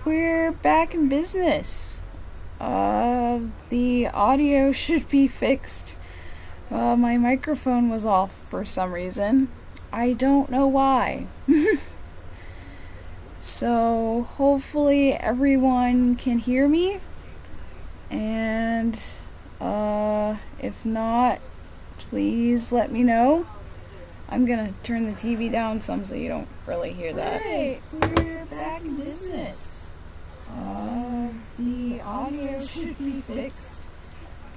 We're back in business. The audio should be fixed. My microphone was off for some reason. I don't know why. So hopefully everyone can hear me. And if not, please let me know. I'm gonna turn the TV down some so you don't really hear that. Alright, we're back in business. The audio should be fixed.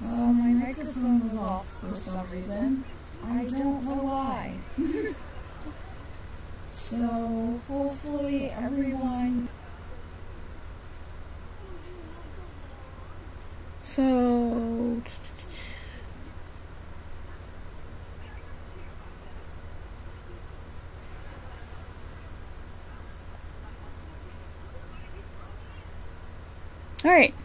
My microphone was off for some reason. I don't know why. So hopefully everyone... So... Alright.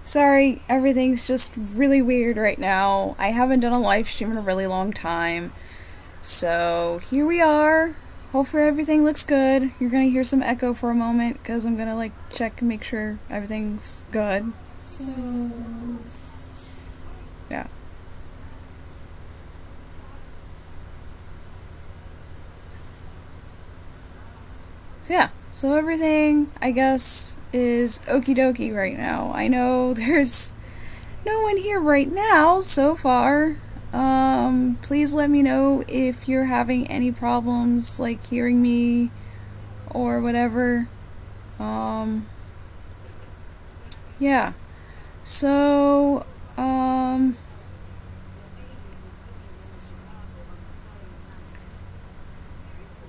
Sorry, everything's just really weird right now. I haven't done a live stream in a really long time. So, here we are. Hopefully everything looks good. You're gonna hear some echo for a moment, because I'm gonna, check and make sure everything's good. So... yeah. So everything, I guess, is okie dokie right now. I know there's no one here right now so far. Please let me know if you're having any problems, hearing me or whatever. Yeah. So,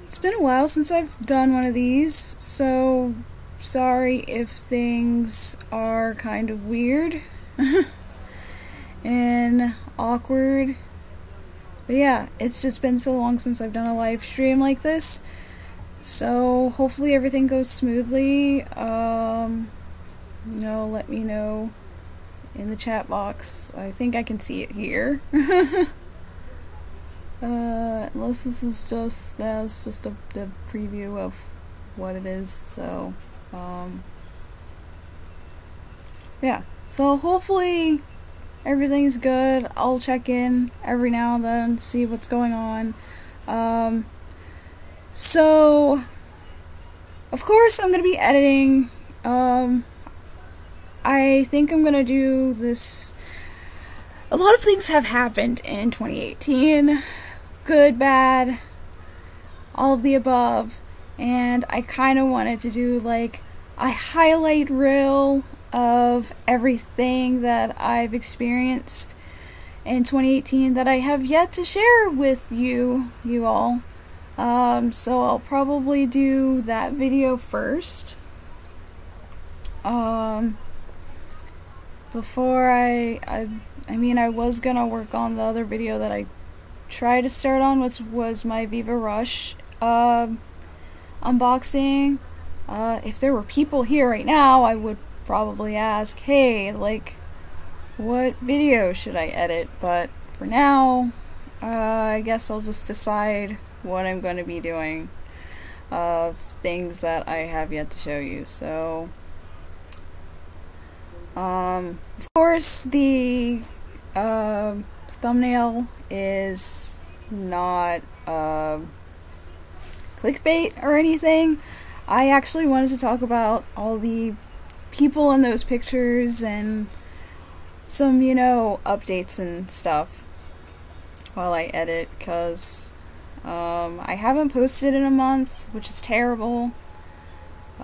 it's been a while since I've done one of these, so sorry if things are kind of weird and awkward. But yeah, it's just been so long since I've done a live stream like this, so hopefully everything goes smoothly. Let me know in the chat box. I think I can see it here. Unless this is just, that's just the preview of what it is, so, yeah. So hopefully everything's good. I'll check in every now and then, see what's going on. So, of course I'm gonna be editing. I think I'm gonna do this. A lot of things have happened in 2018. Good, bad, all of the above, and I kind of wanted to do a highlight reel of everything that I've experienced in 2018 that I have yet to share with you all. So I'll probably do that video first. Before I was gonna work on the other video that I tried to start on, which was my Viva Rush unboxing. If there were people here right now, I would probably ask, hey, what video should I edit? But for now, I guess I'll just decide what I'm going to be doing of things that I have yet to show you. So, of course, the thumbnail is not clickbait or anything. I actually wanted to talk about all the people in those pictures and some, updates and stuff while I edit, because I haven't posted in a month, which is terrible.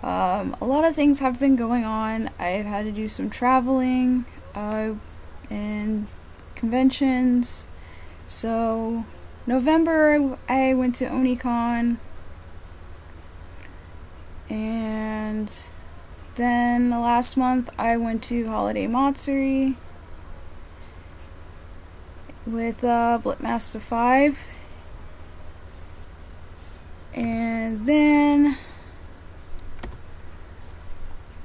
A lot of things have been going on. I've had to do some traveling and conventions. So, November I went to Onicon, and then the last month I went to Holiday Matsuri with Blipmaster 5, and then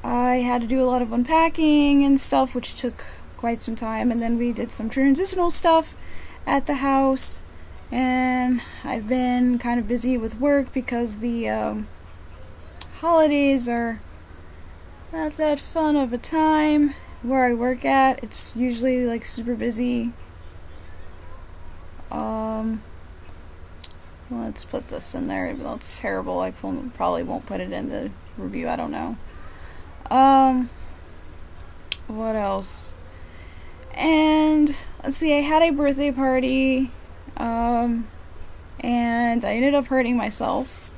I had to do a lot of unpacking and stuff, which took quite some time, and then we did some transitional stuff at the house, and I've been kind of busy with work because the holidays are not that fun of a time. Where I work at, it's usually like super busy. Let's put this in there, even though it's terrible. I probably won't put it in the review, I don't know. What else? And let's see, I had a birthday party, and I ended up hurting myself.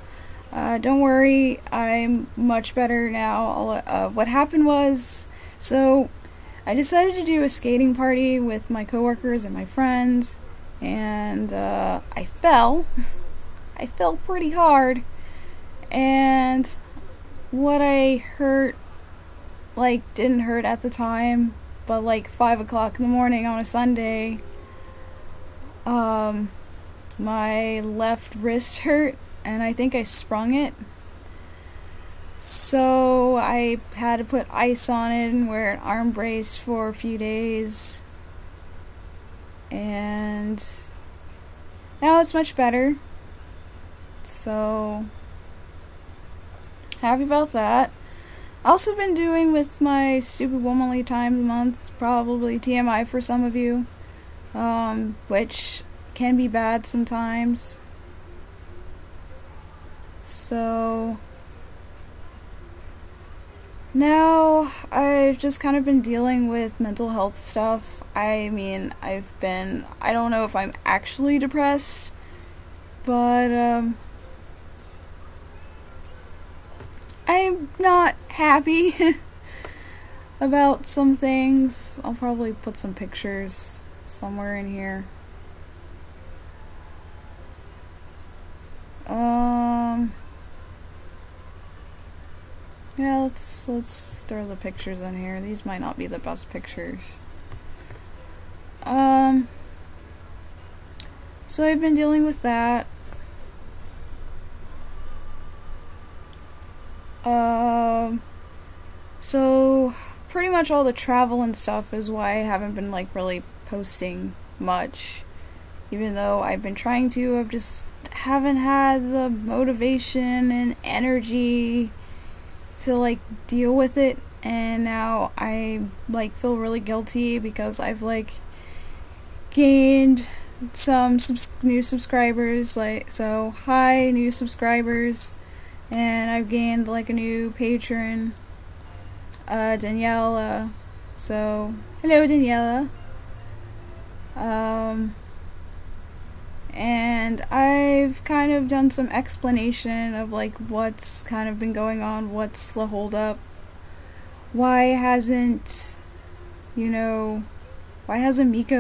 Don't worry, I'm much better now. What happened was, so I decided to do a skating party with my coworkers and my friends, and I fell. I fell pretty hard, and what I hurt, like, didn't hurt at the time, but like 5 o'clock in the morning on a Sunday, my left wrist hurt, and I think I sprung it. So I had to put ice on it and wear an arm brace for a few days. And now it's much better. So happy about that. Also been doing with my stupid womanly time of the month, probably TMI for some of you, which can be bad sometimes. So now I've just kind of been dealing with mental health stuff. I mean, I don't know if I'm actually depressed, but I'm not happy about some things. I'll probably put some pictures somewhere in here. Yeah, let's throw the pictures in here. These might not be the best pictures. So I've been dealing with that. So pretty much all the travel and stuff is why I haven't been like really posting much, even though I've been trying to. I've just haven't had the motivation and energy to like deal with it, and now I like feel really guilty because I've like gained some new subscribers, like, so hi new subscribers, and I've gained like a new patron, Daniela. So hello Daniela. And I've kind of done some explanation of like what's kind of been going on, what's the holdup, why hasn't Miko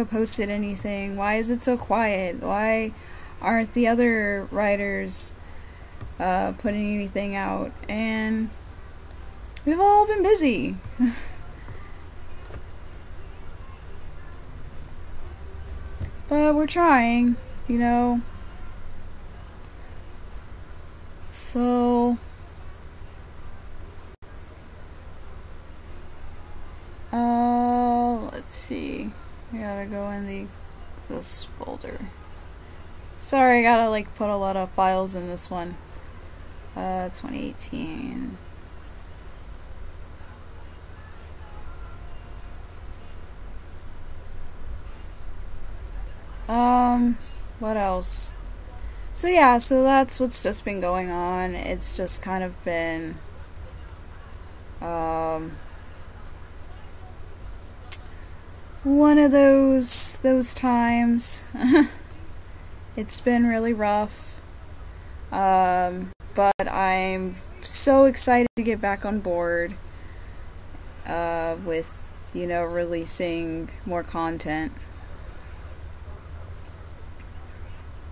posted anything, why is it so quiet, why aren't the other writers putting anything out, and we've all been busy. But we're trying. So let's see. I gotta go in this folder. Sorry, I gotta like put a lot of files in this one. 2018. What else? So yeah, so that's what's just been going on. It's just kind of been, one of those times. It's been really rough. But I'm so excited to get back on board, with, releasing more content.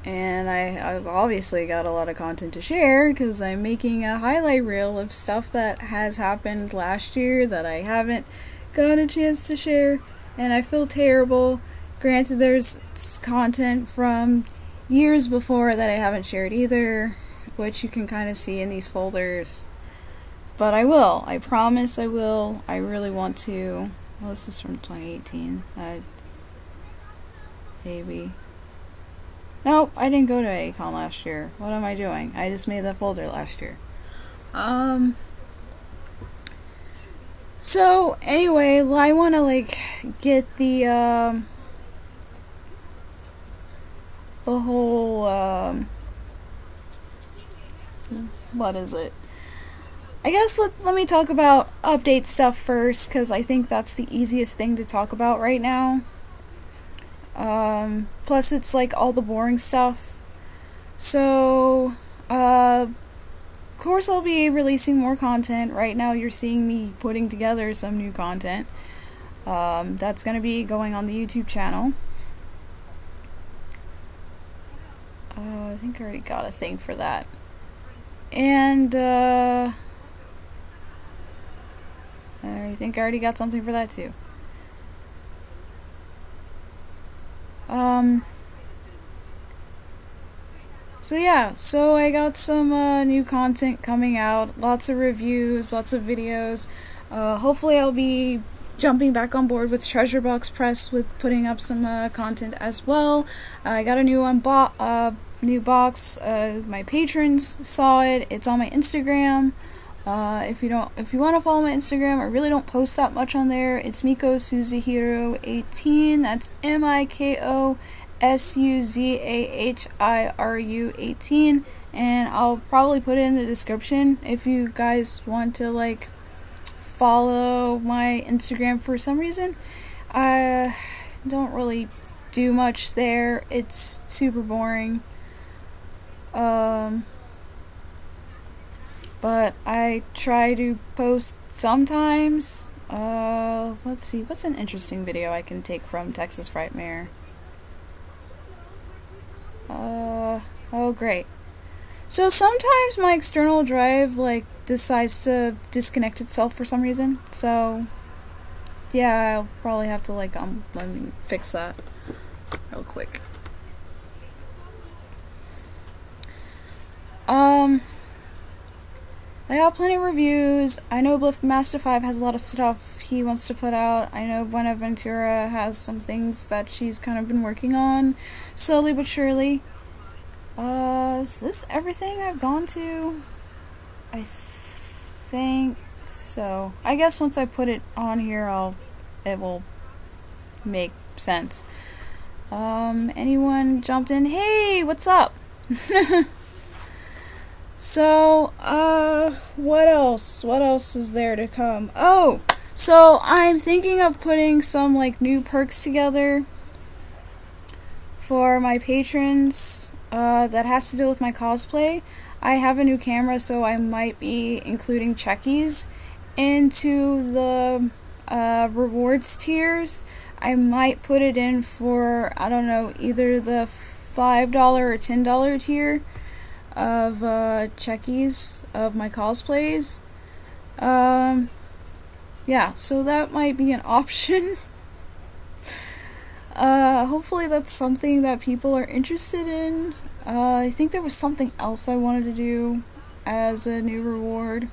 And I've obviously got a lot of content to share because I'm making a highlight reel of stuff that has happened last year that I haven't got a chance to share, and I feel terrible. Granted, there's content from years before that I haven't shared either, which you can kind of see in these folders. But I will. I promise I will. I really want to. Well, this is from 2018. Maybe. Nope, I didn't go to ACON last year. What am I doing? I just made that folder last year. So anyway, I want to like get the whole what is it? I guess let me talk about update stuff first, because I think that's the easiest thing to talk about right now. Plus it's like all the boring stuff. So, of course I'll be releasing more content. Right now you're seeing me putting together some new content. That's gonna be going on the YouTube channel. I think I already got a thing for that. And, I think I already got something for that too. So yeah, so I got some new content coming out, lots of reviews, lots of videos. Hopefully I'll be jumping back on board with Treasure Box Press with putting up some content as well. I got a new new box. My patrons saw it. It's on my Instagram. If you want to follow my Instagram, I really don't post that much on there. It's Miko Suzuhiro 18. That's MIKOSUZAHIRU 18, and I'll probably put it in the description if you guys want to like follow my Instagram for some reason. I don't really do much there. It's super boring. But I try to post sometimes. Let's see, what's an interesting video I can take from Texas Frightmare? Oh great. So sometimes my external drive like decides to disconnect itself for some reason. So yeah, I'll probably have to like let me fix that real quick. I got plenty of reviews. I know Master 5 has a lot of stuff he wants to put out. I know Buenaventura has some things that she's kind of been working on, slowly but surely. Is this everything I've gone to? I think so. I guess once I put it on here, it will make sense. Anyone jumped in? Hey, what's up? So, what else? What else is there to come? Oh, so I'm thinking of putting some, like, new perks together for my patrons, that has to do with my cosplay. I have a new camera, so I might be including checkies into the, rewards tiers. I might put it in for, I don't know, either the $5 or $10 tier of checkies of my cosplays. Yeah, so that might be an option. Hopefully that's something that people are interested in. I think there was something else I wanted to do as a new reward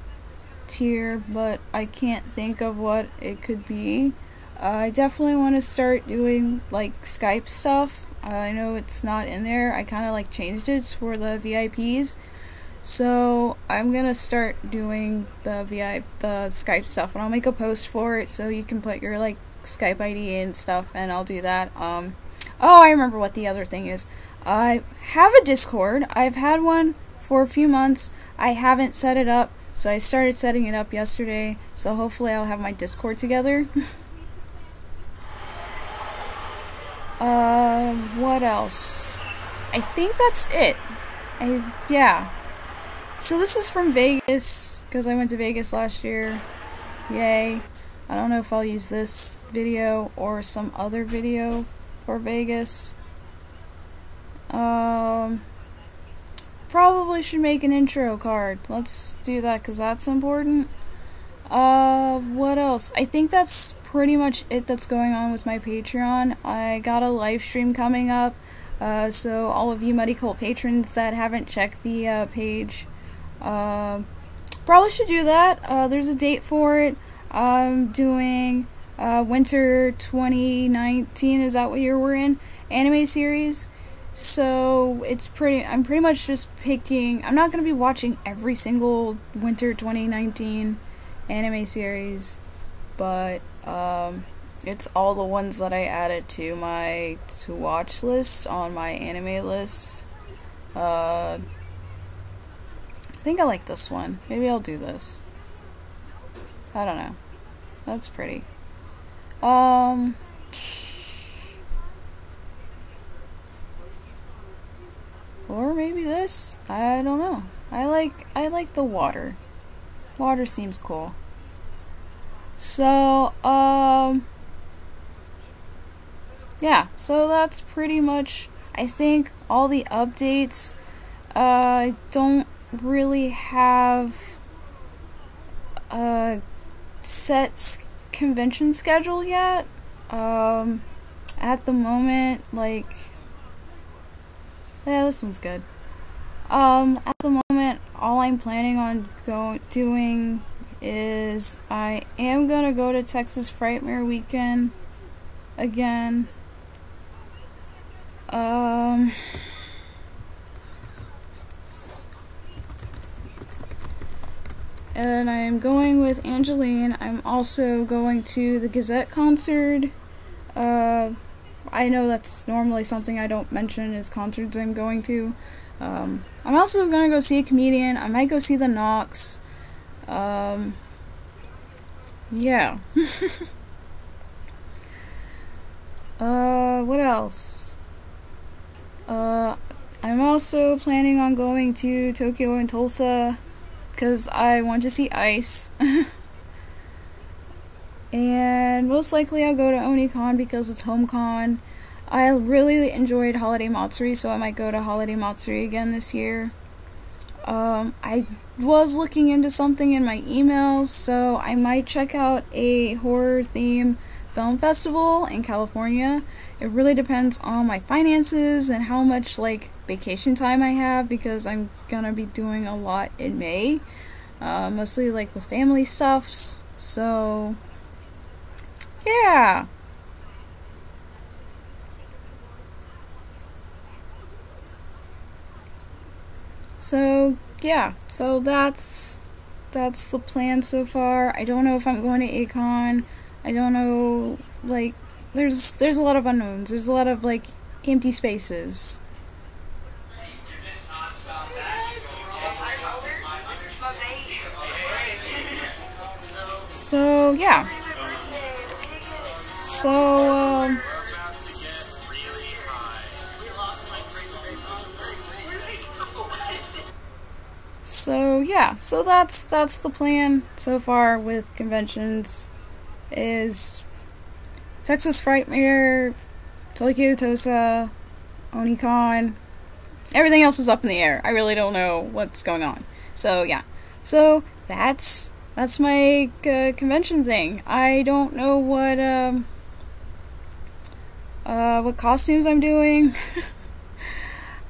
tier, but I can't think of what it could be. I definitely want to start doing like Skype stuff. I know it's not in there. I kind of like changed it for the VIPs. So I'm gonna start doing the Skype stuff, and I'll make a post for it so you can put your like Skype ID and stuff, and I'll do that. Oh, I remember what the other thing is. I have a Discord. I've had one for a few months. I haven't set it up, so I started setting it up yesterday. So hopefully I'll have my Discord together. What else? I think that's it. Yeah. So this is from Vegas, because I went to Vegas last year. Yay. I don't know if I'll use this video or some other video for Vegas. Probably should make an intro card. Let's do that, because that's important. What else? I think that's pretty much it that's going on with my Patreon. I got a live stream coming up, so all of you Muddy Cult patrons that haven't checked the page, probably should do that. There's a date for it. I'm doing Winter 2019, is that what year we're in? Anime series. So I'm pretty much just picking. I'm not going to be watching every single Winter 2019 anime series. but it's all the ones that I added to my to watch list on my anime list. I think I like this one. Maybe I'll do this. I don't know. That's pretty. Or maybe this. I don't know. I like the water. Water seems cool. So, yeah, so that's pretty much, I think, all the updates. I don't really have a set convention schedule yet. At the moment, like, yeah, this one's good. At the moment, all I'm planning on doing is I am gonna go to Texas Frightmare Weekend again. And I'm going with Angeline. I'm also going to the Gazette concert. I know that's normally something I don't mention is concerts I'm going to. I'm also gonna go see a comedian. I might go see the Knox. Yeah. What else? I'm also planning on going to Tokyo and Tulsa because I want to see Ice. And most likely I'll go to Onicon because it's HomeCon. I really enjoyed Holiday Matsuri, so I might go to Holiday Matsuri again this year. I was looking into something in my emails, so I might check out a horror theme film festival in California. It really depends on my finances and how much like vacation time I have, because I'm gonna be doing a lot in May, mostly like with family stuffs. So yeah. So yeah, so that's the plan so far. I don't know if I'm going to A-Kon. I don't know, like, there's a lot of unknowns. There's a lot of like empty spaces. So yeah. So yeah, so that's the plan so far with conventions, is Texas Frightmare, Tokyo Tosa, Onicon. Everything else is up in the air. I really don't know what's going on. So yeah, so that's my convention thing. I don't know what costumes I'm doing.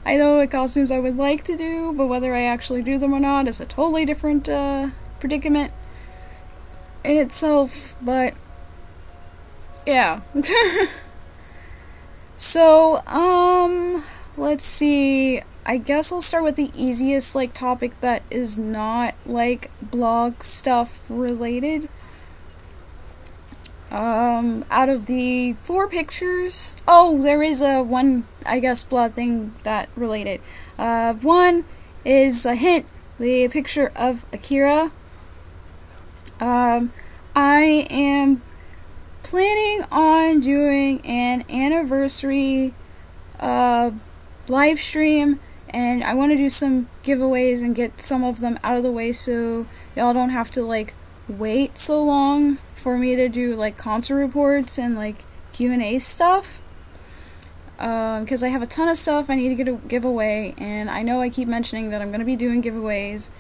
I know what costumes I would like to do, but whether I actually do them or not is a totally different predicament in itself, but yeah. So, let's see. I guess I'll start with the easiest like topic that is not like blog stuff related. Out of the 4 pictures, oh, there is a one, I guess, blood thing that related. One is a hint, the picture of Akira. I am planning on doing an anniversary live stream, and I want to do some giveaways and get some of them out of the way so y'all don't have to like wait so long for me to do like concert reports and like Q&A stuff, because I have a ton of stuff I need to give away, and I know I keep mentioning that I'm going to be doing giveaways,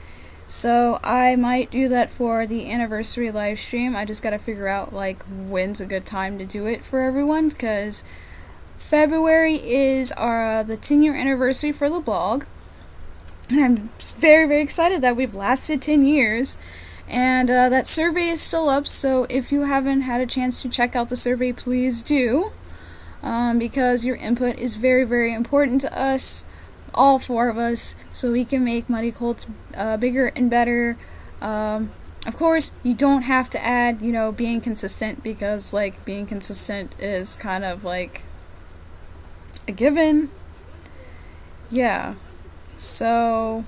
so I might do that for the anniversary live stream. I just got to figure out like when's a good time to do it for everyone, because February is the 10-year anniversary for the blog, and I'm very, very excited that we've lasted 10 years. And that survey is still up, so if you haven't had a chance to check out the survey, please do, because your input is very, very important to us, all 4 of us, so we can make Muddy Cults bigger and better. Of course, you don't have to add, you know, being consistent, because, like, being consistent is kind of, like, a given. Yeah. So...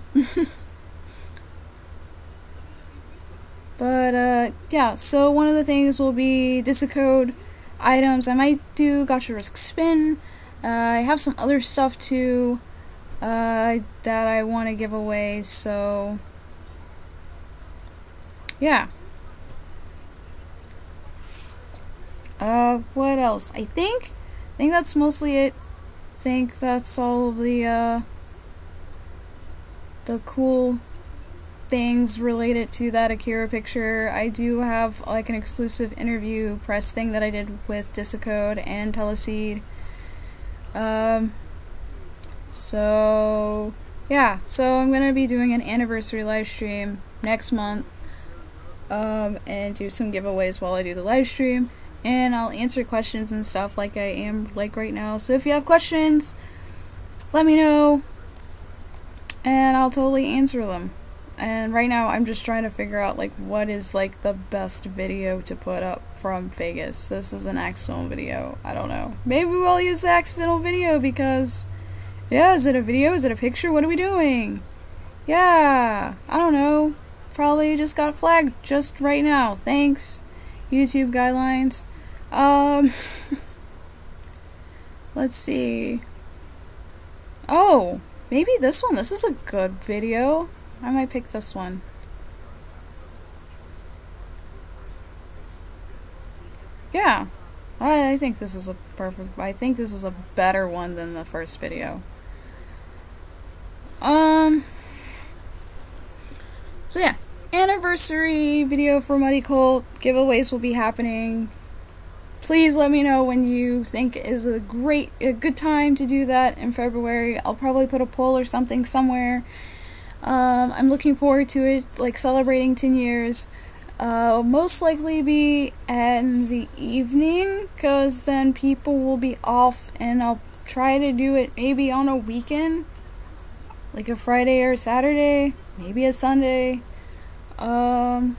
But, yeah, so one of the things will be Discode items. I might do Gotcha Risk Spin. I have some other stuff, too, that I want to give away, so... yeah. What else? I think that's mostly it. I think that's all of the cool things related to that Akira picture. I do have, like, an exclusive interview press thing that I did with Discode and Teleseed. So, yeah. So I'm gonna be doing an anniversary live stream next month. And do some giveaways while I do the live stream, and I'll answer questions and stuff like I am, like, right now. So if you have questions, let me know, and I'll totally answer them. And right now I'm just trying to figure out, like, what is, like, the best video to put up from Vegas. This is an accidental video. I don't know. Maybe we'll use the accidental video because, yeah, is it a video? Is it a picture? What are we doing? Yeah, I don't know. Probably just got flagged just right now. Thanks, YouTube guidelines. Let's see. Oh, maybe this one. This is a good video. I might pick this one. Yeah, I think this is a perfect. I think this is a better one than the first video. So yeah, anniversary video for Muddy Cult. Giveaways will be happening. Please let me know when you think is a good time to do that in February. I'll probably put a poll or something somewhere. I'm looking forward to it, like celebrating 10 years. Most likely be in the evening, because then people will be off, and I'll try to do it maybe on a weekend, like a Friday or Saturday, maybe a Sunday. I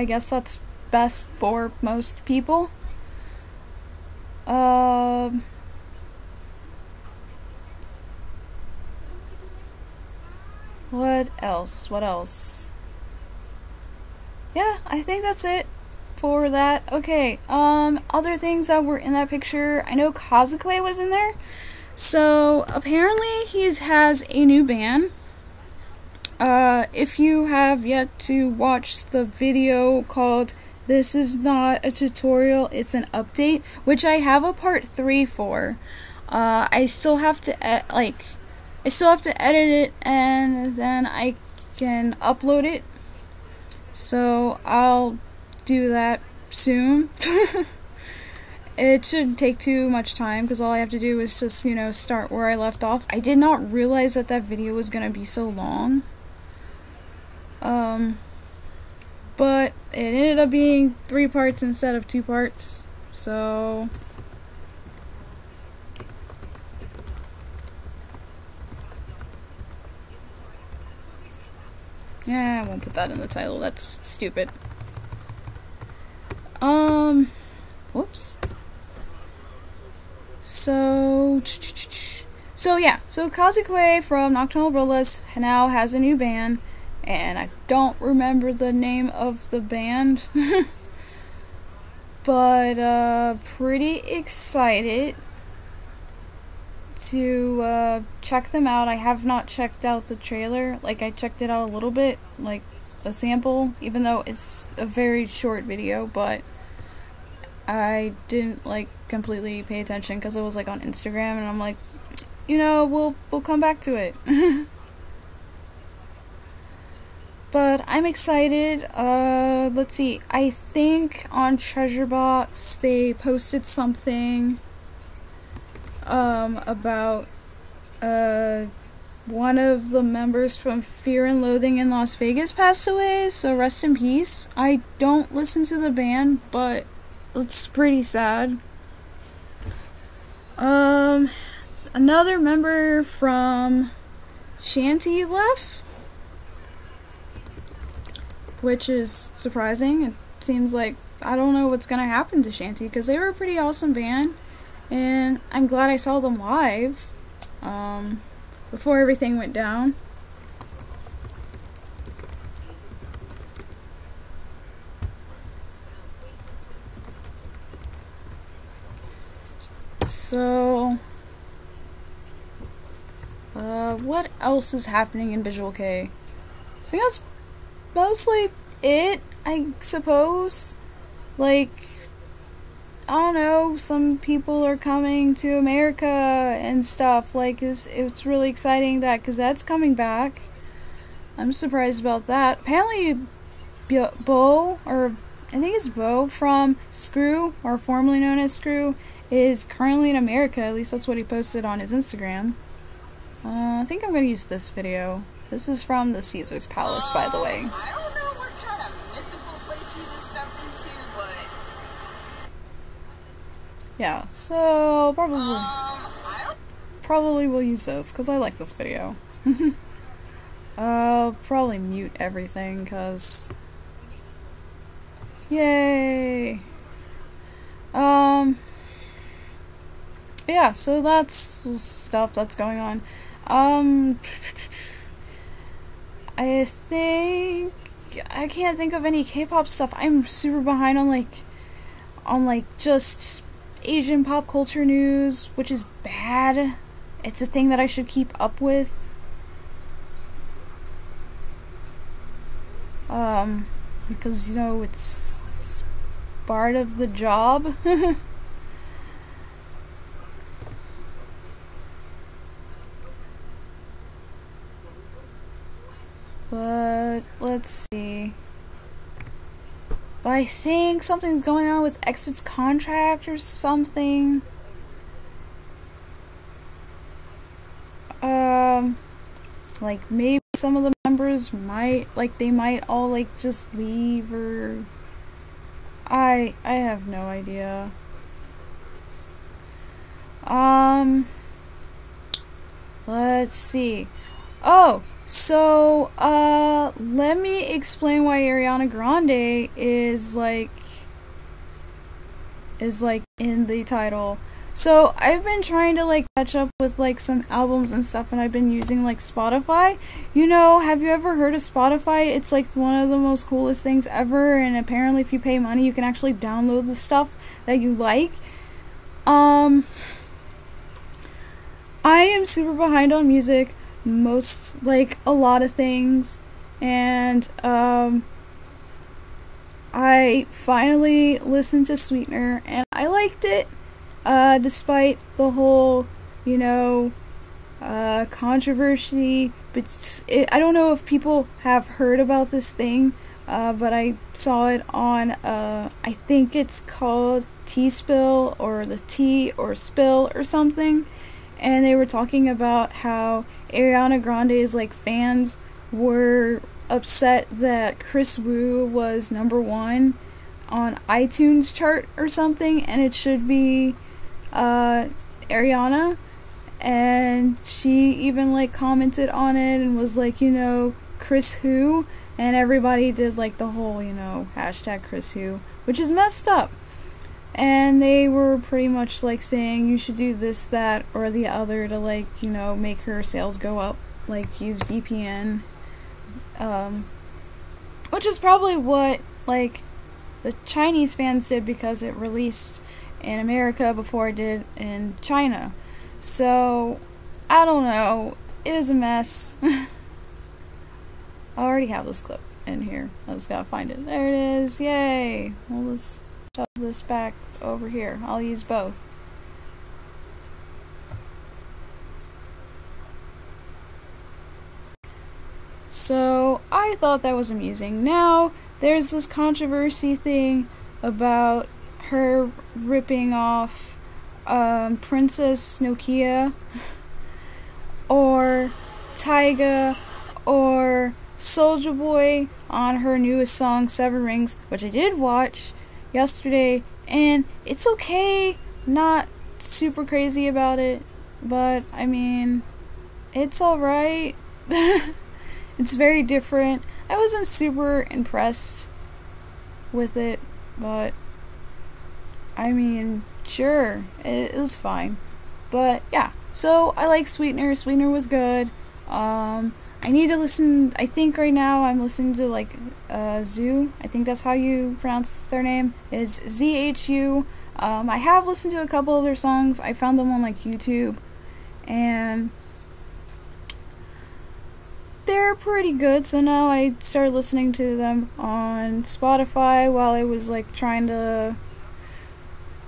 guess that's best for most people. What else? Yeah, I think that's it for that. Okay, other things that were in that picture. I know Kazakue was in there. So, apparently he has a new band. If you have yet to watch the video called "This is not a tutorial, it's an update," which I have a part 3 for, I still have to edit it, and then I can upload it. So I'll do that soon. It shouldn't take too much time, because all I have to do is just, you know, start where I left off. I did not realize that video was gonna be so long. But it ended up being 3 parts instead of 2 parts, so... yeah, I won't put that in the title, that's stupid. Whoops. So yeah, so Kazakue from Nocturnal Brillas now has a new band, and I don't remember the name of the band, but pretty excited to check them out. I have not checked out the trailer. Like, I checked it out a little bit, like a sample, even though it's a very short video, but I didn't, like, completely pay attention because it was, like, on Instagram, and I'm like, you know, we'll come back to it. But I'm excited. Let's see, I think on Treasure Box they posted something about one of the members from Fear and Loathing in Las Vegas passed away, so rest in peace. I don't listen to the band, but it's pretty sad. Another member from Shanty left. which is surprising. It seems like I don't know what's gonna happen to Shanty, because they were a pretty awesome band, and I'm glad I saw them live before everything went down. So, what else is happening in Visual Kei? I think that's mostly it, I suppose. Like, I don't know, some people are coming to America and stuff. Like, it's really exciting that Gazette's coming back. I'm surprised about that. Apparently, Bo, or I think it's Bo from Screw, or formerly known as Screw, is currently in America. At least that's what he posted on his Instagram. I think I'm going to use this video. This is from the Caesar's Palace, by the way. I don't know what kind of mythical place we just stepped into, but... Yeah, so probably will use this, because I like this video. I'll probably mute everything, because... Yay! Yeah, so that's stuff that's going on. I think I can't think of any K-pop stuff. I'm super behind on just Asian pop culture news, which is bad. It's a thing that I should keep up with. Because, you know, it's part of the job. But, let's see. But I think something's going on with Exit's contract or something. Like, maybe some of the members might, they might all, just leave, or... I have no idea. Let's see. Oh! So, let me explain why Ariana Grande is in the title. So, I've been trying to, catch up with, some albums and stuff, and I've been using, Spotify. You know, have you ever heard of Spotify? It's, one of the most coolest things ever, and apparently if you pay money, you can actually download the stuff that you like. I am super behind on music. A lot of things, and I finally listened to Sweetener, and I liked it, despite the whole, controversy, but I don't know if people have heard about this thing, but I saw it on, I think it's called T-Spill, or the Tea or Spill, or something, and they were talking about how Ariana Grande's fans were upset that Chris Wu was #1 on iTunes chart or something, and it should be Ariana, and she even commented on it and was Chris who, and everybody did the whole hashtag Chris who, which is messed up. And they were pretty much saying you should do this, that, or the other to make her sales go up, use VPN, which is probably what the Chinese fans did, because it released in America before it did in China. So I don't know, it is a mess. I already have this clip in here, I just gotta find it. There it is, yay. We'll just shove this back over here. I'll use both. So I thought that was amusing. Now there's this controversy thing about her ripping off Princess Nokia or Tyga or Soulja Boy on her newest song Seven Rings, which I did watch yesterday, and it's okay, not super crazy about it, but I mean, it's alright. It's very different. I wasn't super impressed with it, but I mean, sure, it was fine. But yeah, so I like Sweetener. Sweetener was good. I need to listen. I think right now I'm listening to like Zoo. I think that's how you pronounce their name. Is ZHU. I have listened to a couple of their songs. I found them on like YouTube, and they're pretty good. So now I started listening to them on Spotify while I was like trying to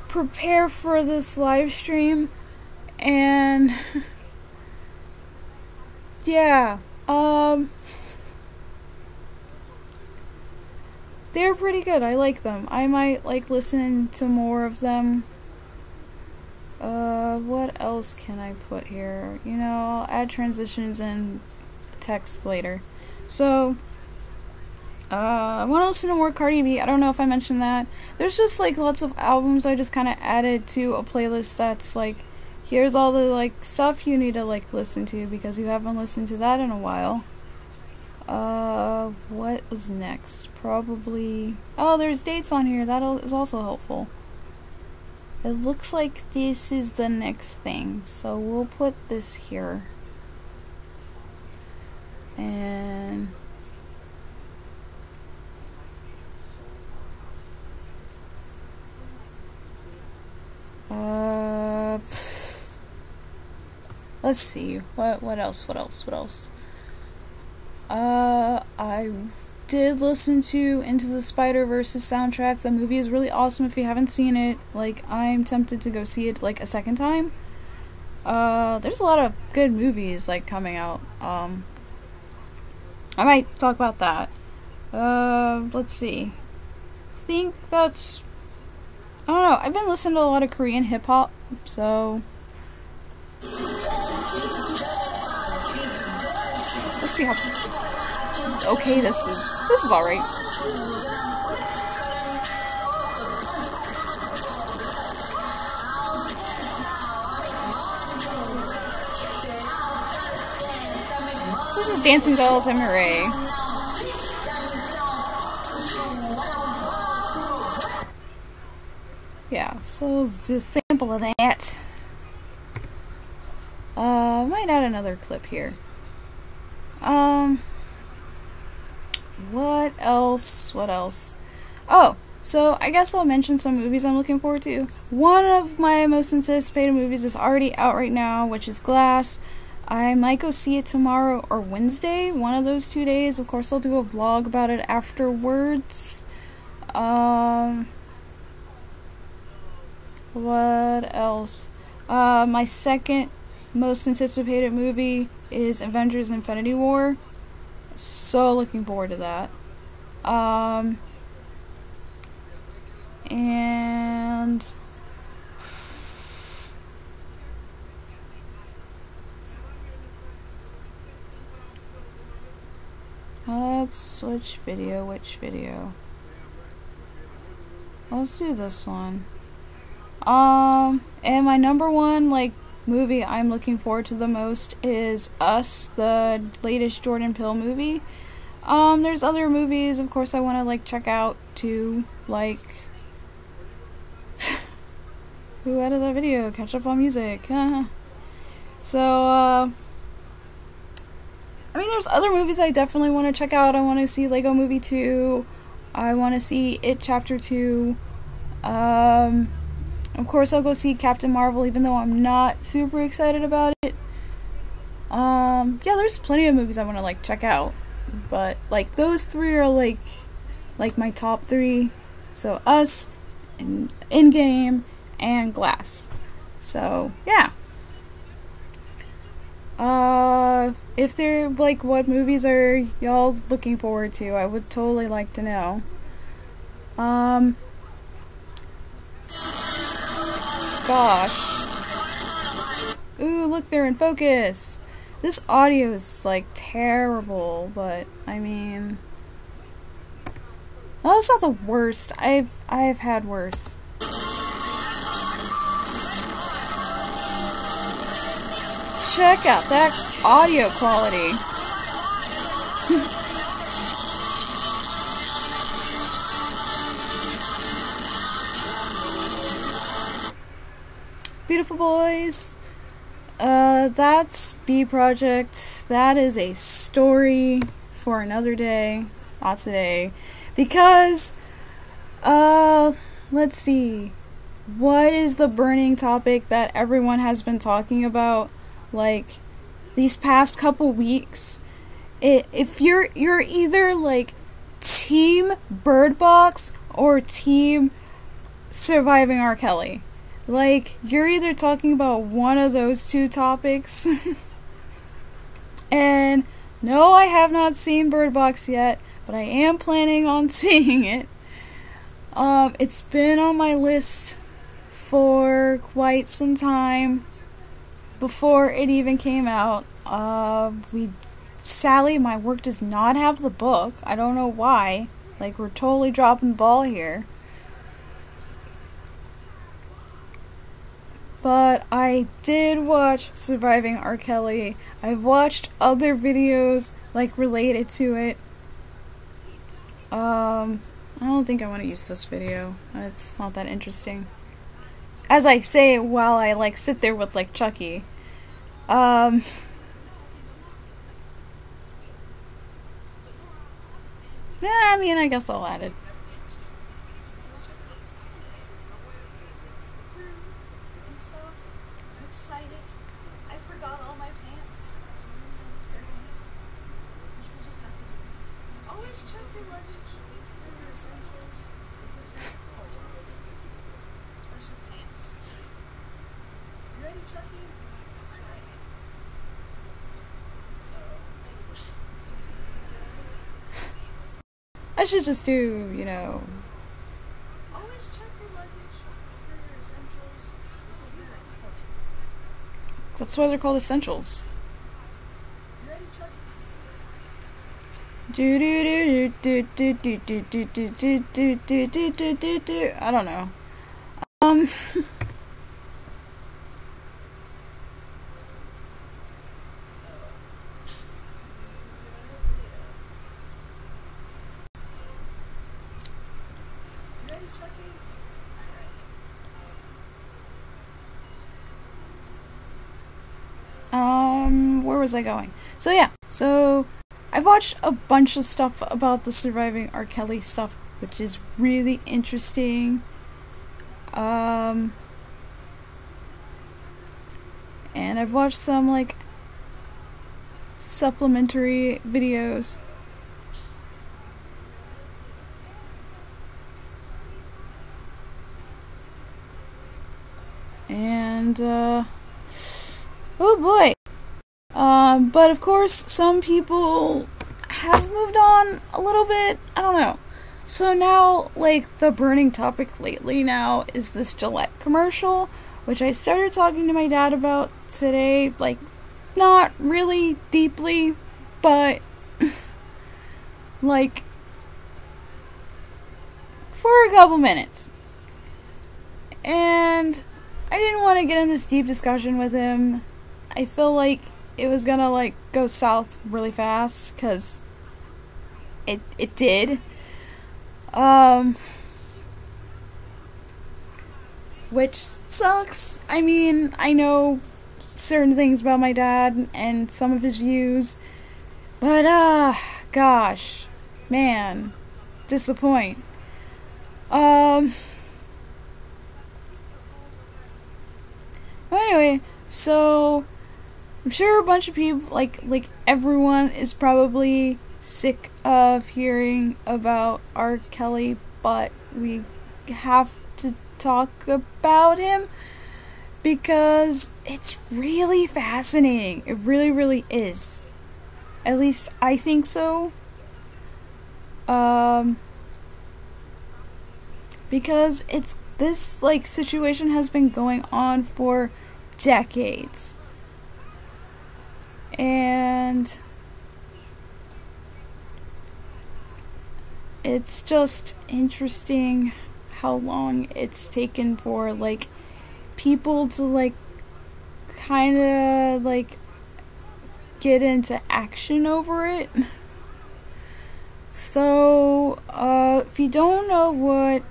prepare for this live stream, and yeah, they're pretty good. I like them. I might like listen to more of them. What else can I put here? You know, I'll add transitions and text later. So, I want to listen to more Cardi B. I don't know if I mentioned that. There's just like lots of albums I just kind of added to a playlist that's like, here's all the like stuff you need to like listen to because you haven't listened to that in a while. What was next? Probably, oh, there's dates on here. That is also helpful. It looks like this is the next thing, so we'll put this here. And let's see, what else? I did listen to Into the Spider-Verse's soundtrack. The movie is really awesome. If you haven't seen it, like, I'm tempted to go see it like a second time. There's a lot of good movies like coming out. I might talk about that. Let's see. I think that's, I don't know, I've been listening to a lot of Korean hip-hop, so let's see how okay this is alright. So this is Dancing Bells MRA. Yeah, so just a sample of that. I might add another clip here. What else? Oh, so I guess I'll mention some movies I'm looking forward to. One of my most anticipated movies is already out right now, which is Glass. I might go see it tomorrow or Wednesday, one of those 2 days. Of course, I'll do a vlog about it afterwards. What else? My second most anticipated movie is Avengers Infinity War. So looking forward to that. And let's switch video. Which video? Let's do this one. And my number one, like, movie I'm looking forward to the most is Us, the latest Jordan Peele movie. There's other movies, of course, I want to, like, check out, too, like, who added that video? Catch Up on Music. So, I mean, there's other movies I definitely want to check out. I want to see Lego Movie 2. I want to see It Chapter 2. Of course, I'll go see Captain Marvel, even though I'm not super excited about it. Yeah, there's plenty of movies I want to, like, check out. But, like, those three are, like my top three. So, Us, Endgame, and Glass. So, yeah. If they're, like, what movies are y'all looking forward to? I would totally like to know. Gosh. Ooh, look, they're in focus. This audio is, like, terrible, but, I mean, well, it's not the worst. I've had worse. Check out that audio quality. beautiful boys. That's B Project. That is a story for another day. Not today. Because, let's see. What is the burning topic that everyone has been talking about, like, these past couple weeks? If you're either, like, Team Bird Box or Team Surviving R. Kelly. Like, you're either talking about one of those two topics. And no, I have not seen Bird Box yet, but I am planning on seeing it. It's been on my list for quite some time before it even came out. Sadly, my work does not have the book. I don't know why. Like, we're totally dropping the ball here. But I did watch Surviving R. Kelly. I've watched other videos, like, related to it. I don't think I want to use this video. It's not that interesting. As I say it while I, like, sit there with, like, Chucky. Yeah, I mean, I guess I'll add it. I'm excited. I forgot all my pants. So spare pants. Which we'll just have to do. Always check your luggage for your essentials because they're cold. Especially pants. You ready, Chucky? Alright. I should just do, you know... Always check your luggage for your essentials because they're cold. That's why they're called essentials. You ready, Chucky? I don't know. Where was I going? So yeah, so I've watched a bunch of stuff about the Surviving R. Kelly stuff, which is really interesting. And I've watched some, like, supplementary videos. And, oh boy. But of course, some people have moved on a little bit. I don't know. So now, like, the burning topic lately now is this Gillette commercial, which I started talking to my dad about today. Like, not really deeply, but, like, for a couple minutes. And I didn't want to get in this deep discussion with him. I feel like it was gonna, like, go south really fast, because it did. Which sucks. I mean, I know certain things about my dad and some of his views, but, gosh, man, disappoint. Anyway, so I'm sure a bunch of people, like everyone is probably sick of hearing about R. Kelly, but we have to talk about him because it's really fascinating. It really, really is. At least I think so. Because this, like, situation has been going on for decades. And it's just interesting how long it's taken for, like, people to, like, kind of, like, get into action over it. So, if you don't know what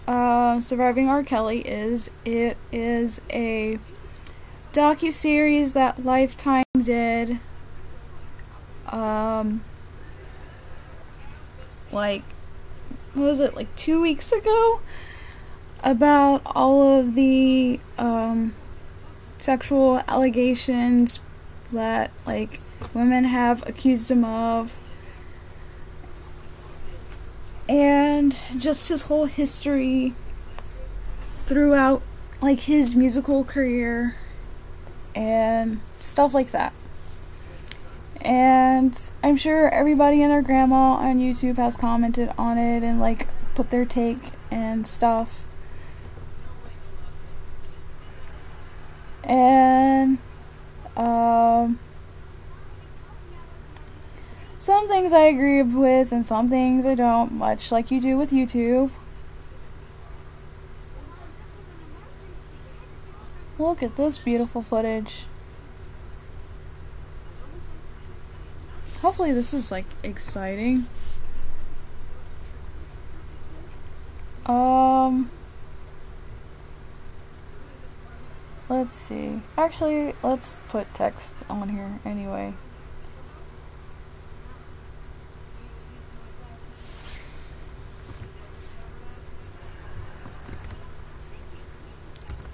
Surviving R. Kelly is. It is a docu-series that Lifetime did, like, what was it, like 2 weeks ago? About all of the, sexual allegations that, like, women have accused him of. And just his whole history throughout, like, his musical career and stuff like that. And I'm sure everybody and their grandma on YouTube has commented on it and, like, put their take and stuff. And some things I agree with and some things I don't, much like you do with YouTube. Look at this beautiful footage. Hopefully this is, like, exciting. Let's see. Actually, let's put text on here anyway.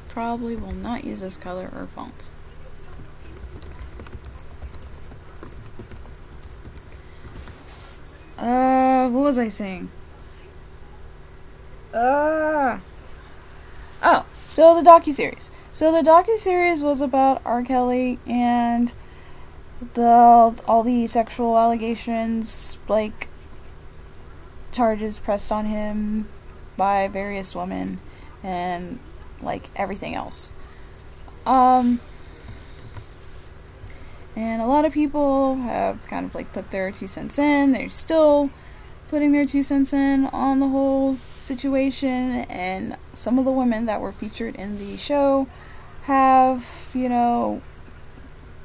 Probably will not use this color or font. What was I saying? Oh, so the docuseries. So the docuseries was about R. Kelly and all the sexual allegations, like, charges pressed on him by various women and, like, everything else. And a lot of people have kind of, like, put their 2 cents in. They're still putting their 2 cents in on the whole situation, and some of the women that were featured in the show have, you know,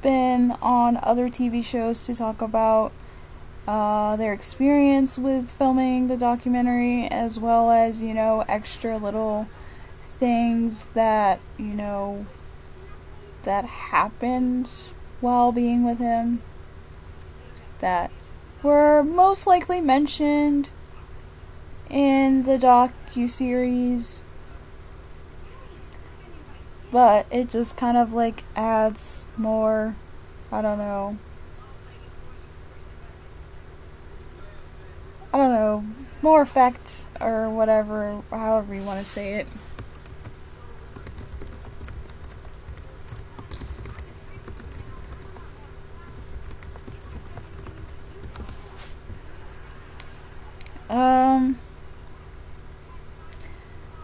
been on other TV shows to talk about their experience with filming the documentary, as well as, you know, extra little things that, you know, that happened while being with him that were most likely mentioned in the docu-series, but it just kind of, like, adds more, I don't know, more effect or whatever, however you want to say it.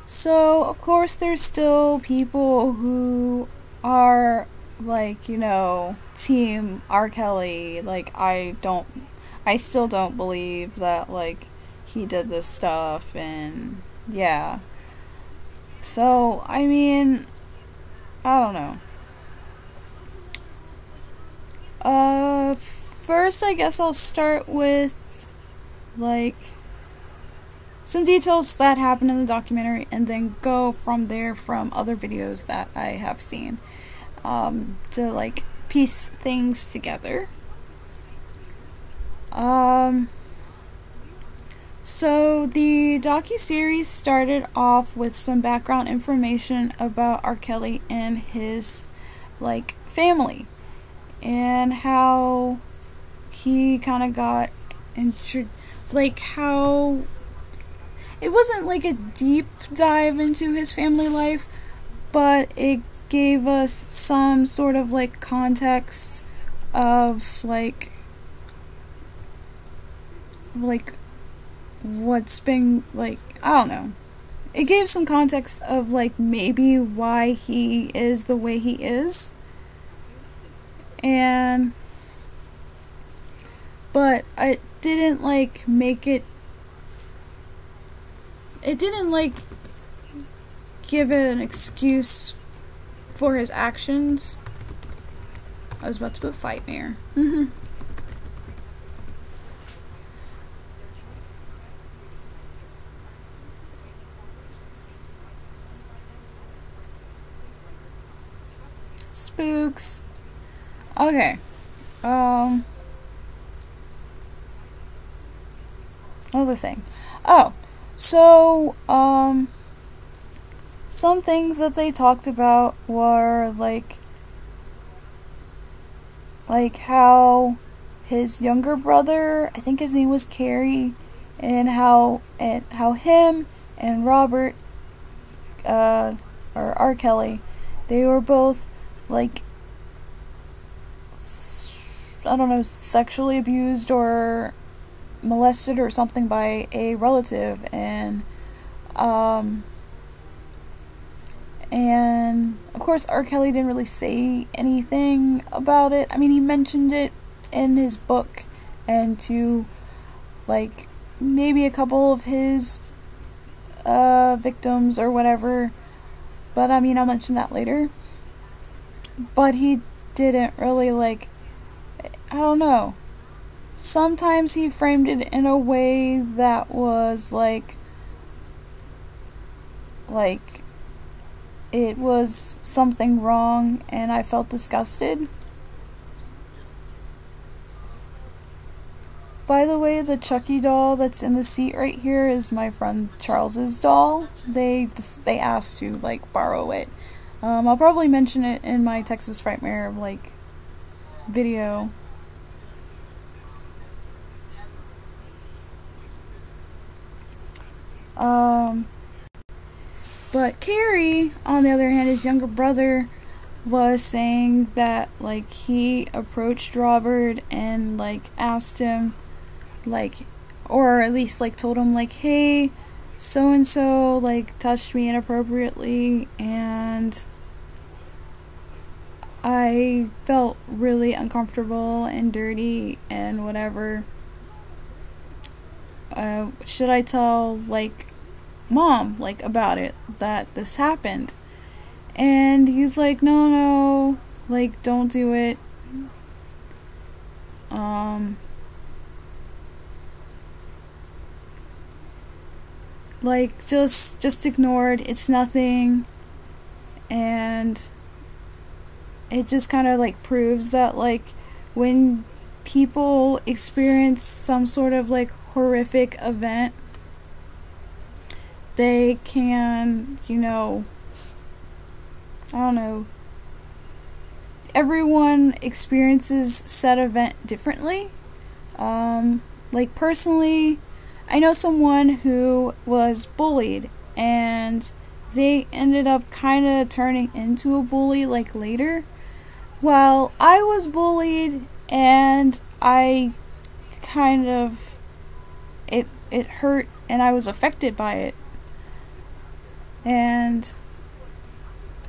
So, of course, there's still people who are, like, you know, team R. Kelly. Like, I still don't believe that, like, he did this stuff, and, yeah. So, I mean, I don't know. First, I guess I'll start with, like, some details that happened in the documentary, and then go from there from other videos that I have seen, to, like, piece things together. So the docuseries started off with some background information about R. Kelly and his, like, family, and how he kind of got like, how it wasn't like a deep dive into his family life, but it gave us some sort of, like, context of, like what's been, like, I don't know. It gave some context of, like, maybe why he is the way he is. But it didn't, like, make it didn't, like, give an excuse for his actions. I was about to put fight there. Spooks. Okay. Another thing. Oh, so, some things that they talked about were, like how his younger brother, I think his name was Carrie, and how him and Robert, or R. Kelly, they were both, like, I don't know, sexually abused or molested or something by a relative, and of course R. Kelly didn't really say anything about it. I mean, he mentioned it in his book and to, like, maybe a couple of his victims or whatever, but I mean, I'll mention that later. But he didn't really, like, I don't know. Sometimes he framed it in a way that was like it was something wrong, and I felt disgusted. By the way, the Chucky doll that's in the seat right here is my friend Charles's doll. They asked to, like, borrow it. I'll probably mention it in my Texas Frightmare, like, video. But Carrie, on the other hand, his younger brother, was saying that, like, he approached Robert and, like, asked him, like, or at least, like, told him, like, hey, so-and-so, like, touched me inappropriately, and I felt really uncomfortable and dirty and whatever. Should I tell, like, Mom, like, about it, that this happened? And he's like, no, like, don't do it. Like, just ignore it, it's nothing. And it just kind of, like, proves that, like, when people experience some sort of, like, horrific event, they can, you know, I don't know, everyone experiences said event differently. Like, personally, I know someone who was bullied, and they ended up kind of turning into a bully, like, later. Well, I was bullied, and I kind of, it hurt, and I was affected by it. And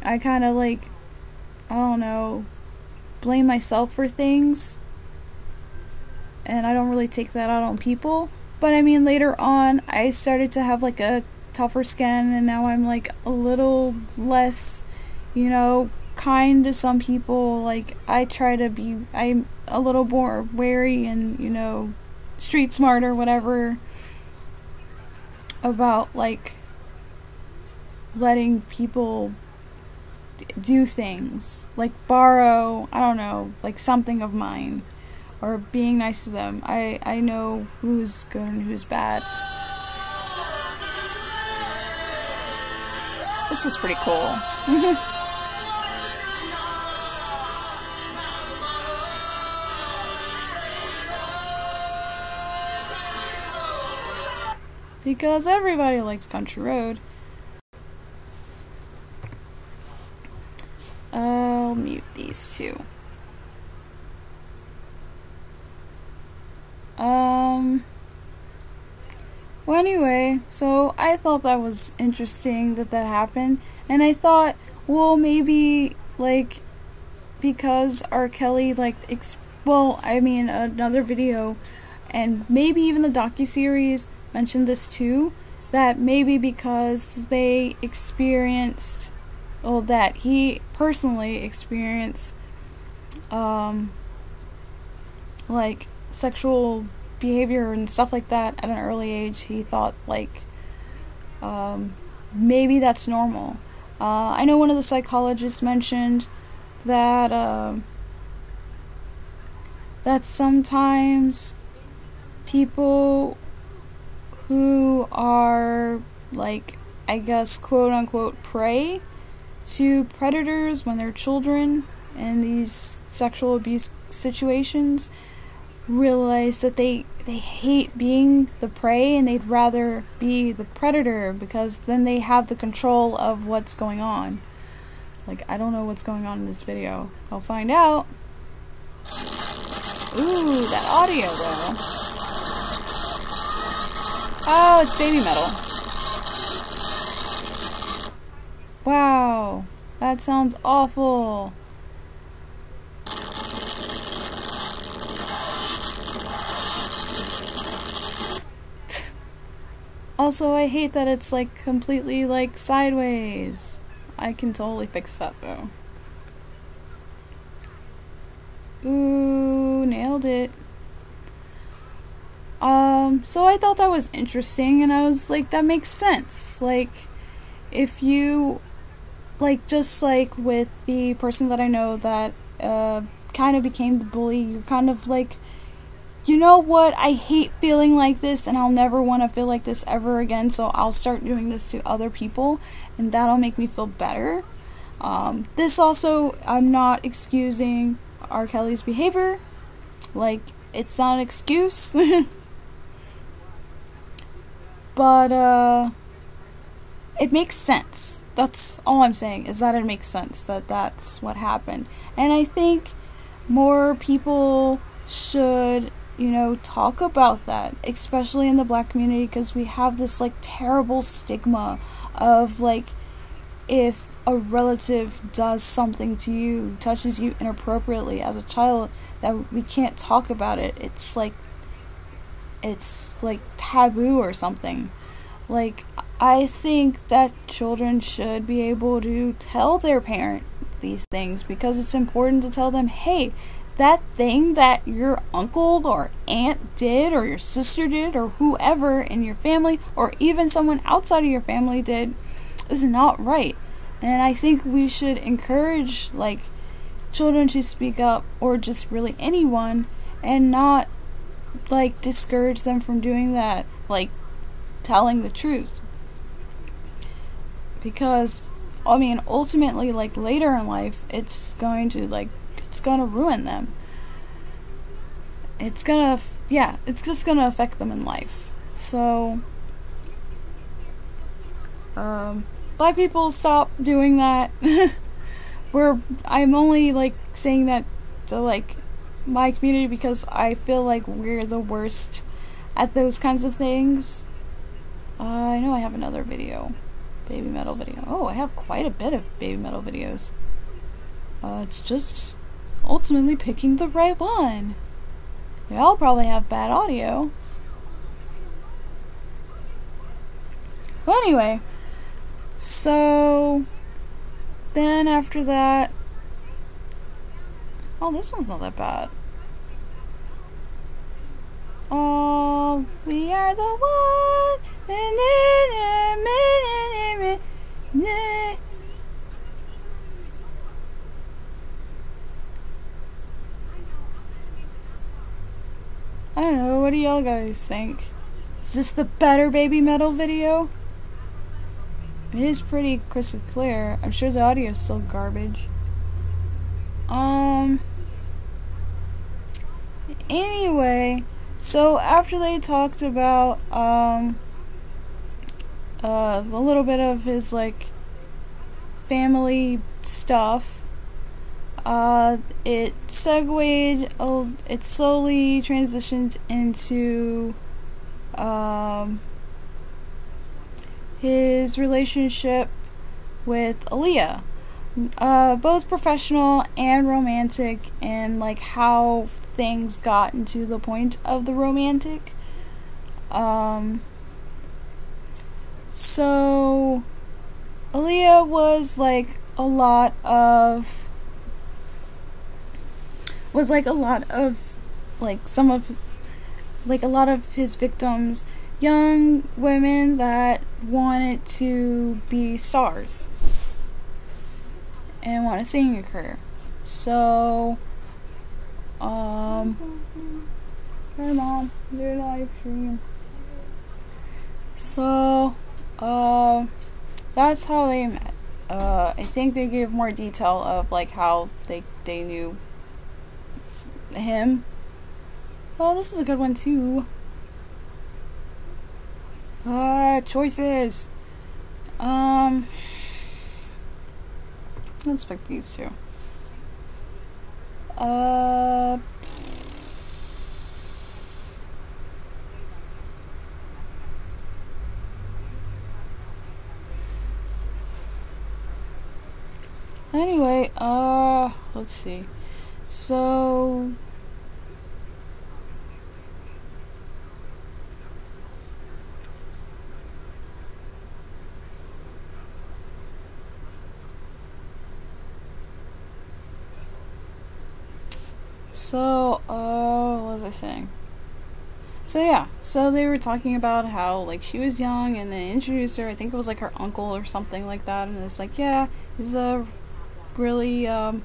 I kind of, like, I don't know, blame myself for things, and I don't really take that out on people. But I mean, later on, I started to have, like, a tougher skin, and now I'm, like, a little less, you know, kind to some people. Like, I'm a little more wary and, you know, street smart or whatever about, like, letting people do things, like borrow, I don't know, like, something of mine, or being nice to them. I know who's good and who's bad. This was pretty cool. Because everybody likes Country Road. I'll mute these two. Well, anyway, so I thought that was interesting that happened, and I thought, well, maybe, like, because R. Kelly, like, another video, and maybe even the docuseries mentioned this too, that maybe because they experienced, well, that he personally experienced, like, sexual behavior and stuff like that at an early age, he thought, like, maybe that's normal. I know one of the psychologists mentioned that that sometimes people who are, like, I guess, quote unquote, prey to predators when they're children in these sexual abuse situations realize that they hate being the prey and they'd rather be the predator, because then they have the control of what's going on. Like, I don't know what's going on in this video. I'll find out. Ooh, that audio though. Oh, it's Baby Metal. Wow, that sounds awful. Also, I hate that it's, like, completely, like, sideways. I can totally fix that, though. Ooh, nailed it. So I thought that was interesting, and I was like, that makes sense. Like, if you, like, just like with the person that I know that, kind of became the bully, you're kind of like, you know what, I hate feeling like this, and I'll never want to feel like this ever again, so I'll start doing this to other people, and that'll make me feel better. This also, I'm not excusing R. Kelly's behavior. Like, it's not an excuse. But, it makes sense. That's all I'm saying, is that it makes sense that that's what happened. And I think more people should, you know, talk about that, especially in the Black community, because we have this, like, terrible stigma of, like, if a relative does something to you, touches you inappropriately as a child, that we can't talk about it. It's like taboo or something. Like, I think that children should be able to tell their parent these things, because it's important to tell them, hey, that thing that your uncle or aunt did, or your sister did, or whoever in your family, or even someone outside of your family did, is not right. And I think we should encourage, like, children to speak up, or just really anyone, and not, like, discourage them from doing that, like, telling the truth. Because, I mean, ultimately, like, later in life, it's going to ruin them. It's just gonna affect them in life. So, Black people, stop doing that. I'm only, like, saying that to, like, my community, because I feel like we're the worst at those kinds of things. I know I have another video. Baby Metal video. Oh, I have quite a bit of Baby Metal videos. It's just ultimately picking the right one. They all probably have bad audio. Well, anyway. So, then after that... Oh, this one's not that bad. Oh, we are the one. I don't know, what do y'all guys think? Is this the better Baby Metal video? It is pretty crystal clear. I'm sure the audio is still garbage. Anyway, so after they talked about, a little bit of his, like, family stuff, it segued, it slowly transitioned into, his relationship with Aaliyah. Both professional and romantic, and, like, how things got into the point of the romantic. So, Aaliyah was, like, a lot of, a lot of his victims, young women that wanted to be stars and want a singing career. So, hey mom, do live stream. So, that's how they met. I think they gave more detail of like how they knew him. Oh, this is a good one too. Choices. Let's pick these two. Anyway, let's see. So, what was I saying? So yeah, so they were talking about how, like, she was young, and they introduced her, I think it was, like, her uncle or something like that, and it's like, yeah, he's a really, oh,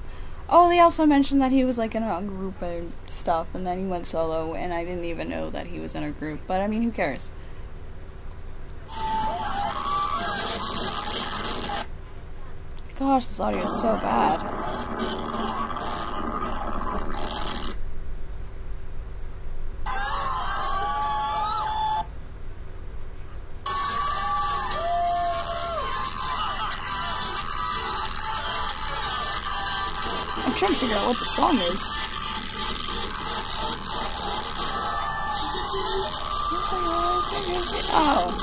they also mentioned that he was, like, in a group and stuff, and then he went solo, and I didn't even know that he was in a group, but, I mean, who cares? Gosh, this audio is so bad. I'm trying to figure out what the song is. Oh.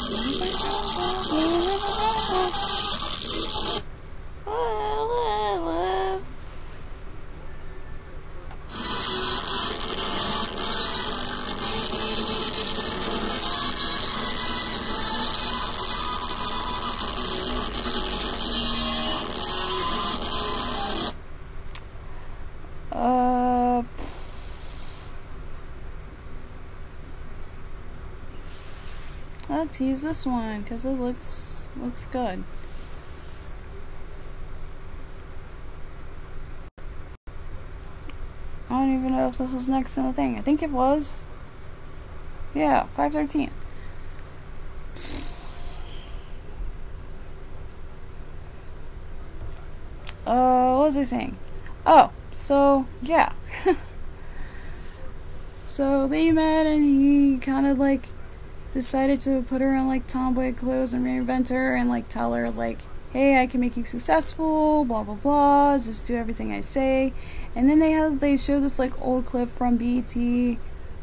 Let's use this one because it looks good. I don't even know if this was next in the thing. I think it was. Yeah, 513. What was I saying? Oh, so yeah. So they met and he kind of like decided to put her in like tomboy clothes and reinvent her and like tell her like, hey, I can make you successful, blah blah blah, just do everything I say. And then they showed this like old clip from BET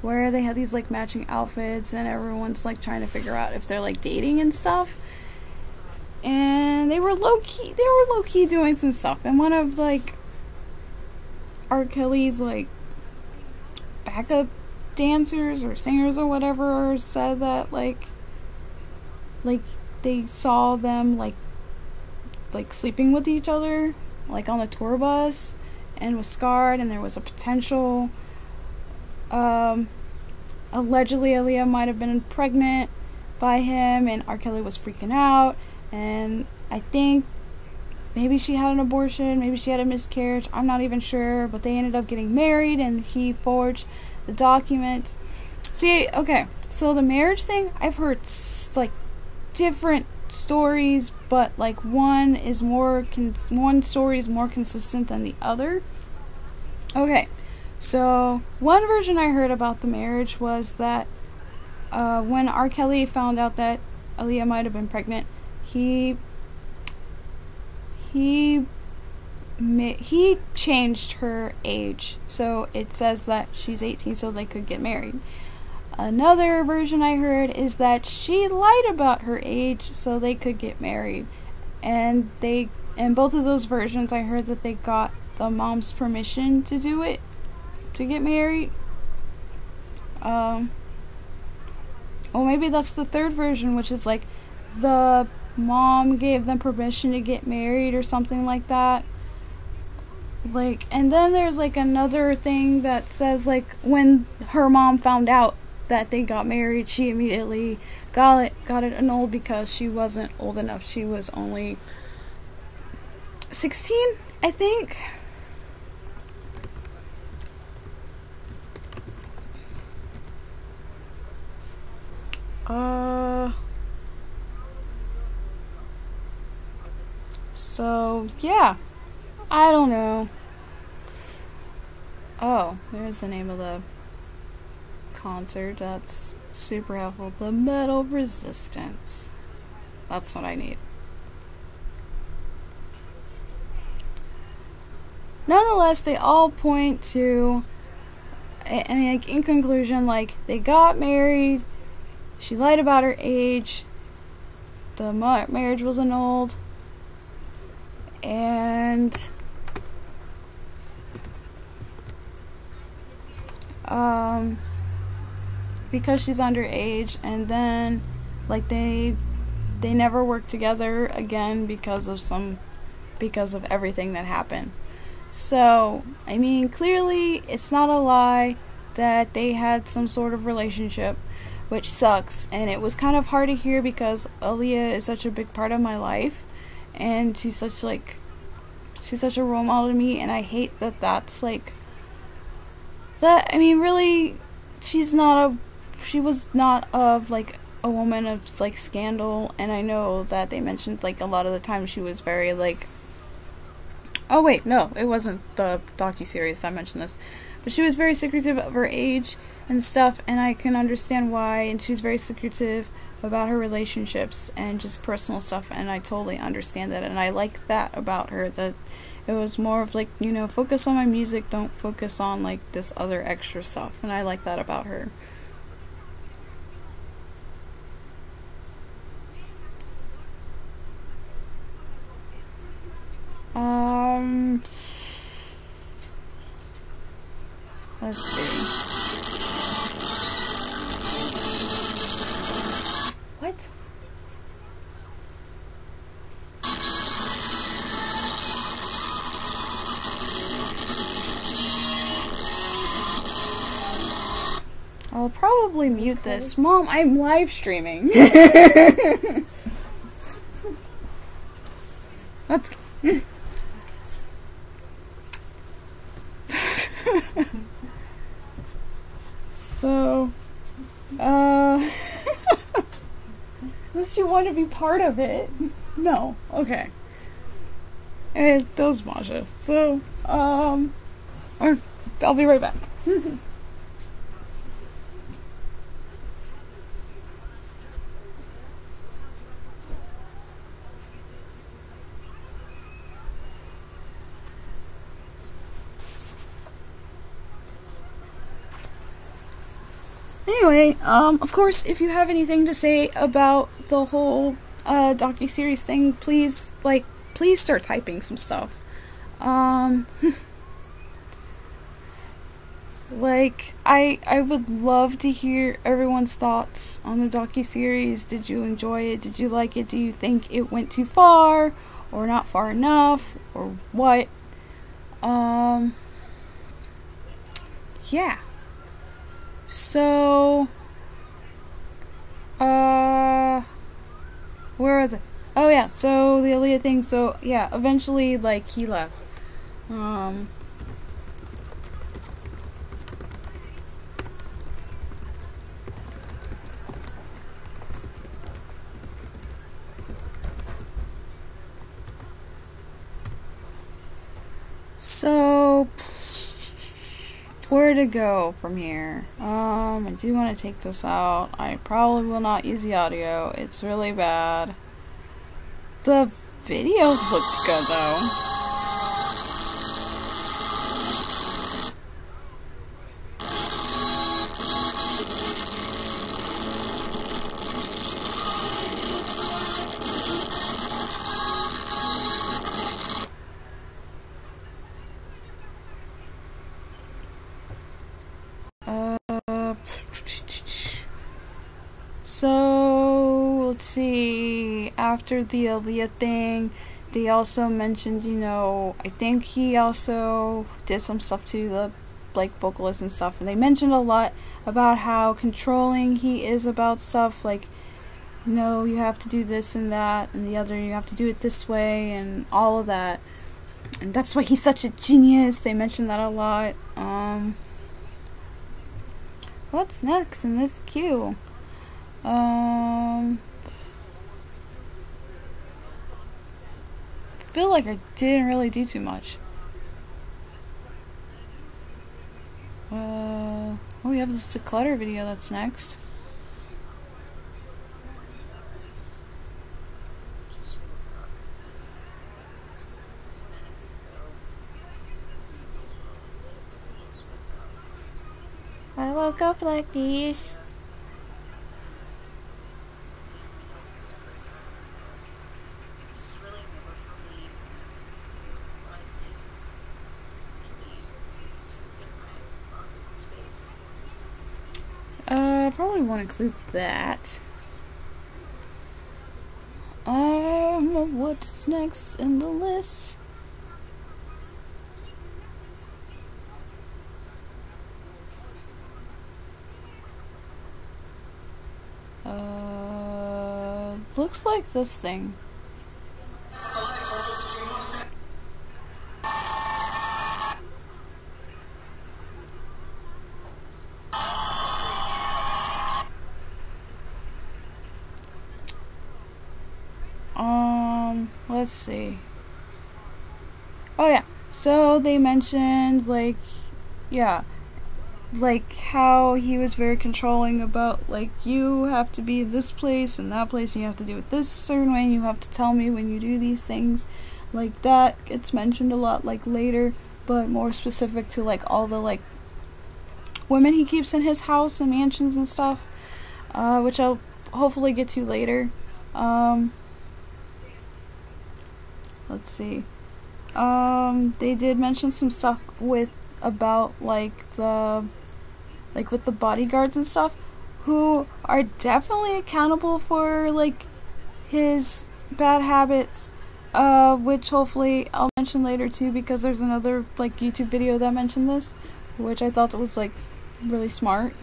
where they had these like matching outfits and everyone's like trying to figure out if they're like dating and stuff. And they were low key doing some stuff. And one of like R. Kelly's like backup dancers or singers or whatever said that like they saw them like sleeping with each other like on the tour bus and was scarred, and there was a potential allegedly Aaliyah might have been pregnant by him, and R. Kelly was freaking out, and I think maybe she had an abortion, maybe she had a miscarriage, I'm not even sure, but they ended up getting married and he forged the documents. See, okay, so the marriage thing, I've heard like different stories, but like one story is more consistent than the other. Okay, so one version I heard about the marriage was that when R. Kelly found out that Aaliyah might have been pregnant, he changed her age, so it says that she's 18 so they could get married. Another version I heard is that she lied about her age so they could get married, and in both of those versions I heard that they got the mom's permission to do it, to get married. Well, maybe that's the third version, which is like the mom gave them permission to get married or something like that. Like, and then there's like another thing that says like when her mom found out that they got married, she immediately got it annulled because she wasn't old enough. She was only 16, I think. So, yeah. I don't know. Oh, there's the name of the concert. That's super helpful. The Metal Resistance. That's what I need. Nonetheless, they all point to, and like in conclusion, like they got married. She lied about her age. The marriage was annulled, and because she's underage, and then like they never worked together again because of everything that happened. So, I mean, clearly it's not a lie that they had some sort of relationship, which sucks, and it was kind of hard to hear because Aaliyah is such a big part of my life, and she's such a role model to me, and I hate that that's like that. I mean, really, she was not like a woman of like scandal, and I know that they mentioned like a lot of the time she was very like, oh wait, no, it wasn't the docuseries that mentioned this, but she was very secretive of her age and stuff, and I can understand why, and she was very secretive about her relationships and just personal stuff, and I totally understand that, and I like that about her, that it was more of like, you know, focus on my music, don't focus on like this other extra stuff, and I like that about her. Let's see. What? I'll probably mute this. Mom, I'm live streaming. Let's So, unless you want to be part of it. No. Okay. That was Masha. So, I'll be right back. Anyway, of course, if you have anything to say about the whole docuseries thing, please start typing some stuff. Like, I would love to hear everyone's thoughts on the docuseries. Did you enjoy it? Did you like it? Do you think it went too far? Or not far enough? Or what? Yeah. So, where was it? Oh yeah, so the Aaliyah thing, so yeah, eventually, like, he left. So, where to go from here? I do want to take this out. I probably will not use the audio. It's really bad. The video looks good though. So, let's see, after the Aaliyah thing, they also mentioned, you know, I think he also did some stuff to the, like, vocalists and stuff, and they mentioned a lot about how controlling he is about stuff, like, you know, you have to do this and that, and the other, you have to do it this way, and all of that, and that's why he's such a genius. They mentioned that a lot. What's next in this queue? Feel like I didn't really do too much. Oh, we have this declutter video that's next. I woke up like this. Probably won't include that. What's next in the list? Looks like this thing. Let's see. Oh yeah, so they mentioned, like, yeah, like how he was very controlling about, like, you have to be this place and that place and you have to do it this certain way and you have to tell me when you do these things. Like, that gets mentioned a lot, like, later, but more specific to, like, all the, like, women he keeps in his house and mansions and stuff, which I'll hopefully get to later. Let's see. They did mention some stuff with about with the bodyguards and stuff, who are definitely accountable for, like, his bad habits, which hopefully I'll mention later too, because there's another, like, YouTube video that mentioned this, which I thought was, like, really smart.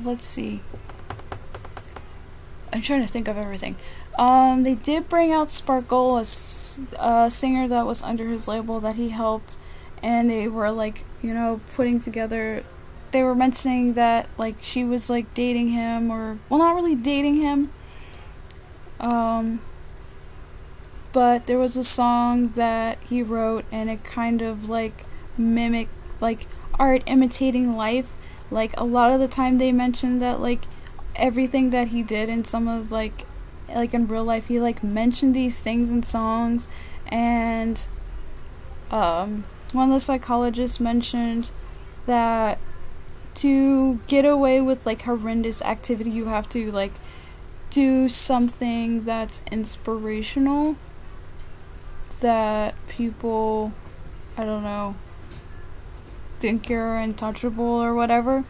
Let's see. I'm trying to think of everything. They did bring out Sparkle, a singer that was under his label that he helped, and they were, like, you know, putting together, they were mentioning that, like, she was, like, dating him, or, well, not really dating him, but there was a song that he wrote, and it kind of, like, mimicked, like, art imitating life. Like, a lot of the time they mentioned that, like, everything that he did in some of, like in real life, he, like, mentioned these things in songs. And one of the psychologists mentioned that to get away with, like, horrendous activity, you have to, like, do something that's inspirational, that people, I don't know, think you're untouchable or whatever.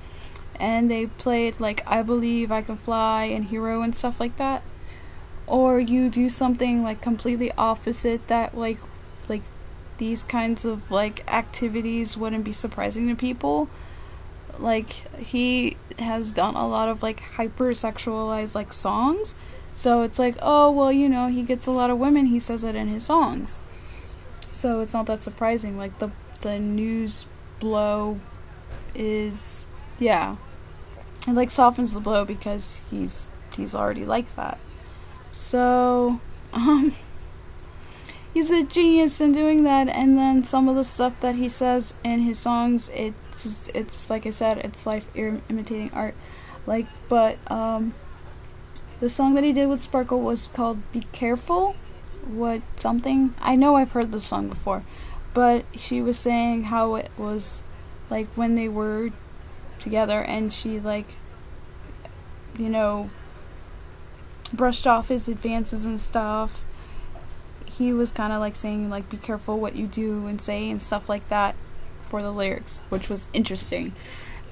And they played, like, I Believe I Can Fly and Hero and stuff like that. Or you do something, like, completely opposite that, like these kinds of, like, activities wouldn't be surprising to people. Like, he has done a lot of, like, hypersexualized, like, songs. So it's like, oh, well, you know, he gets a lot of women, he says it in his songs. So it's not that surprising. Like, the news blow is, yeah, it, like, softens the blow because he's already like that. So he's a genius in doing that. And then some of the stuff that he says in his songs, it's like I said, it's life imitating art. Like, but the song that he did with Sparkle was called Be Careful What Something. I know I've heard this song before, but she was saying how it was, like, when they were together and she, like, you know, brushed off his advances and stuff. He was kind of, like, saying, like, be careful what you do and say and stuff like that for the lyrics, which was interesting.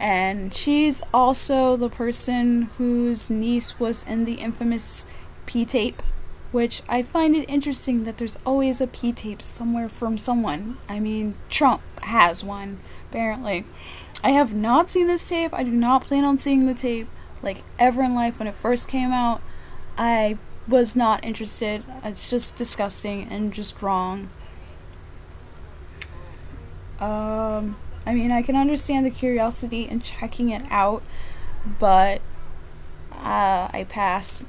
And she's also the person whose niece was in the infamous P-tape, which I find it interesting that there's always a P-tape somewhere from someone. I mean, Trump has one, apparently. I have not seen this tape. I do not plan on seeing the tape, like, ever in life. When it first came out, I was not interested. It's just disgusting and just wrong. I mean, I can understand the curiosity in checking it out, but I pass.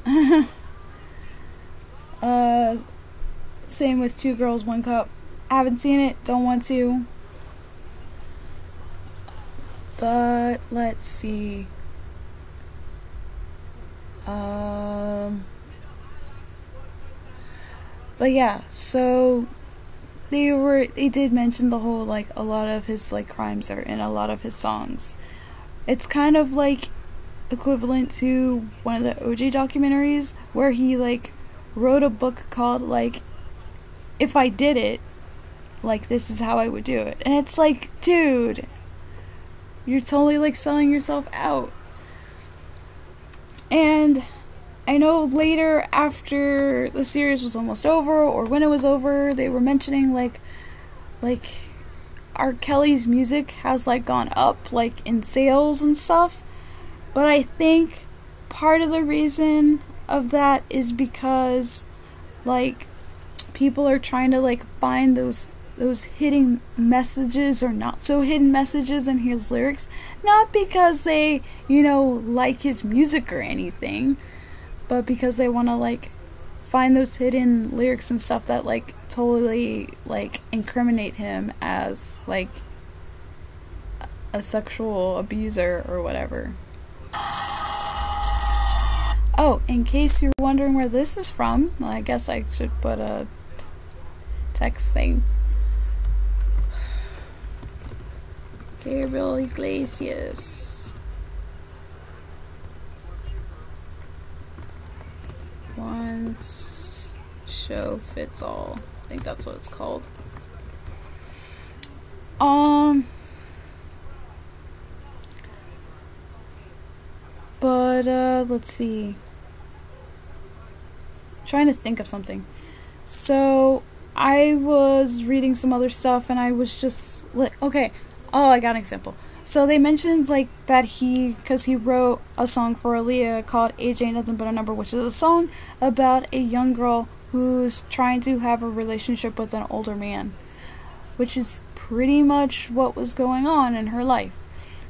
Same with Two Girls, One Cup. I haven't seen it, don't want to. But let's see. But yeah, so they did mention the whole, like, a lot of his, like, crimes are in a lot of his songs. It's kind of like equivalent to one of the OJ documentaries where he, like, wrote a book called, like, If I Did It, like, this is how I would do it. And it's like, dude, you're totally, like, selling yourself out. And I know later, after the series was almost over, or when it was over, they were mentioning, like R. Kelly's music has, like, gone up, like, in sales and stuff. But I think part of the reason of that is because, like, people are trying to, like, find those hidden messages or not so hidden messages in his lyrics, not because they, like his music or anything, but because they want to, like, find those hidden lyrics and stuff that, like, totally, like, incriminate him as, like, a sexual abuser or whatever. Oh, in case you're wondering where this is from, well, I guess I should put a text thing. Gabriel Iglesias. One show fits all. I think that's what it's called. But let's see. I'm trying to think of something. So I was reading some other stuff and I was just like, okay. Oh, I got an example. So they mentioned, like, that because he wrote a song for Aaliyah called Age Ain't Nothing But a Number, which is a song about a young girl who's trying to have a relationship with an older man, which is pretty much what was going on in her life.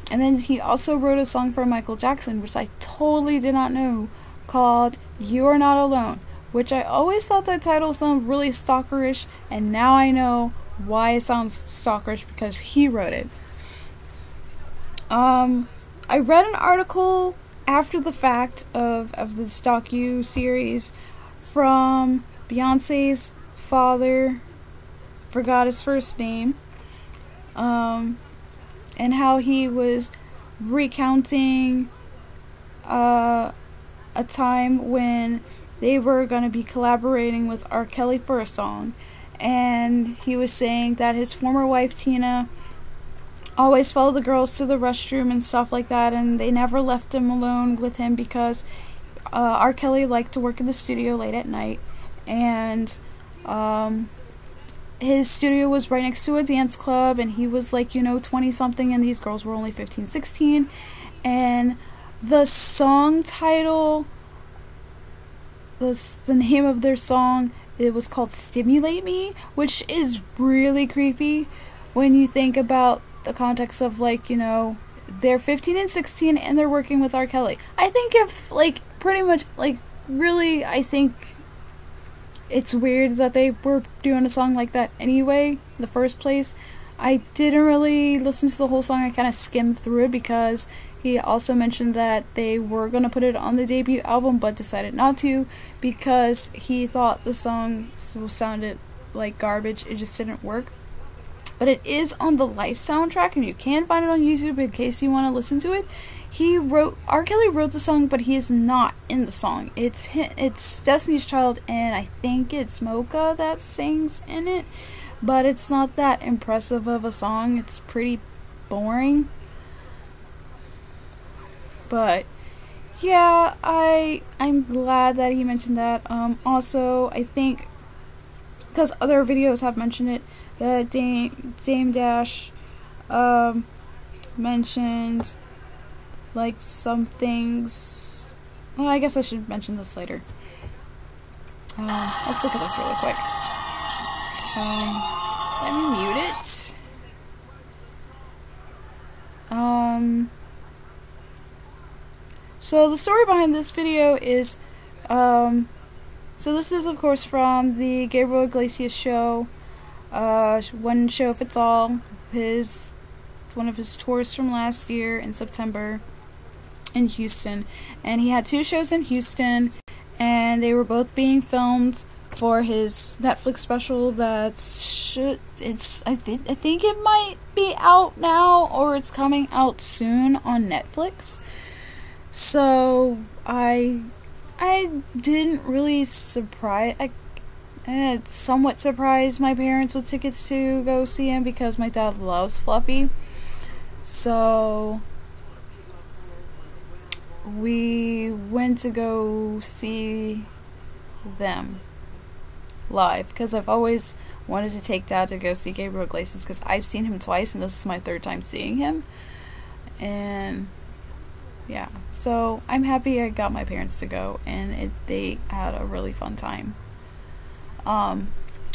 And then he also wrote a song for Michael Jackson, which I totally did not know, called You Are Not Alone, which I always thought that title sounded really stalkerish, and now I know why it sounds stalkerish, because he wrote it. I read an article after the fact of this docu-series from Beyonce's father, forgot his first name, and how he was recounting a time when they were going to be collaborating with R. Kelly for a song. And he was saying that his former wife, Tina, always followed the girls to the restroom and stuff like that, and they never left him alone with him because R. Kelly liked to work in the studio late at night, and his studio was right next to a dance club, and he was, like, 20-something, and these girls were only 15, 16, and the song title, the name of their song, it was called Stimulate Me, which is really creepy when you think about the context of, like, they're 15 and 16 and they're working with R. Kelly. I think if, like, pretty much, like, really, I think it's weird that they were doing a song like that anyway, in the first place. I didn't really listen to the whole song, I kind of skimmed through it because he also mentioned that they were going to put it on the debut album but decided not to because he thought the song sounded like garbage, it just didn't work. But it is on the Life soundtrack and you can find it on YouTube in case you want to listen to it. R. Kelly wrote the song, but he is not in the song. It's Destiny's Child and I think it's Mocha that sings in it. But it's not that impressive of a song. It's pretty boring. But yeah, I'm glad that he mentioned that. Also, I think because other videos have mentioned it, that Dame Dash mentioned, like, some things. Well, I guess I should mention this later. Let's look at this really quick. Let me mute it. So the story behind this video is, so this is of course from the Gabriel Iglesias show, One Show Fits All, one of his tours from last year in September in Houston, and he had 2 shows in Houston, and they were both being filmed for his Netflix special I think it might be out now, or it's coming out soon on Netflix. So I didn't really somewhat surprised my parents with tickets to go see him because my dad loves Fluffy. So we went to go see them live because I've always wanted to take Dad to go see Gabriel Iglesias because I've seen him twice and this is my 3rd time seeing him. And yeah, so I'm happy I got my parents to go, and they had a really fun time.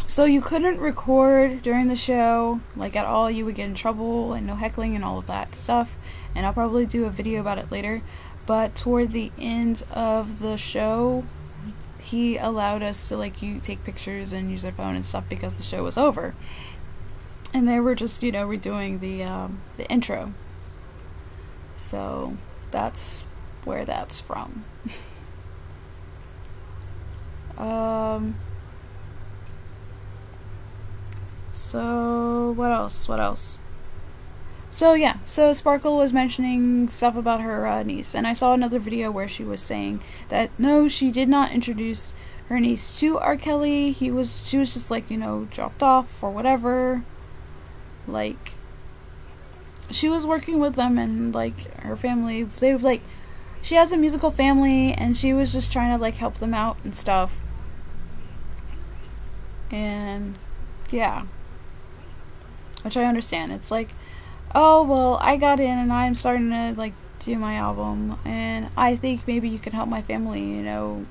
So you couldn't record during the show, like at all. You would get in trouble, and no heckling and all of that stuff, and I'll probably do a video about it later. But toward the end of the show, he allowed us to take pictures and use our phone and stuff because the show was over. And they were just, redoing the intro. So that's where that's from. So what else? So yeah, so Sparkle was mentioning stuff about her niece, and I saw another video where she was saying that no, she did not introduce her niece to R. Kelly. She was just dropped off or whatever. She was working with them, and her family, she has a musical family, and she was just trying to help them out and stuff. And yeah, which I understand. It's oh, well, I got in and I'm starting to, do my album, and I think maybe you could help my family,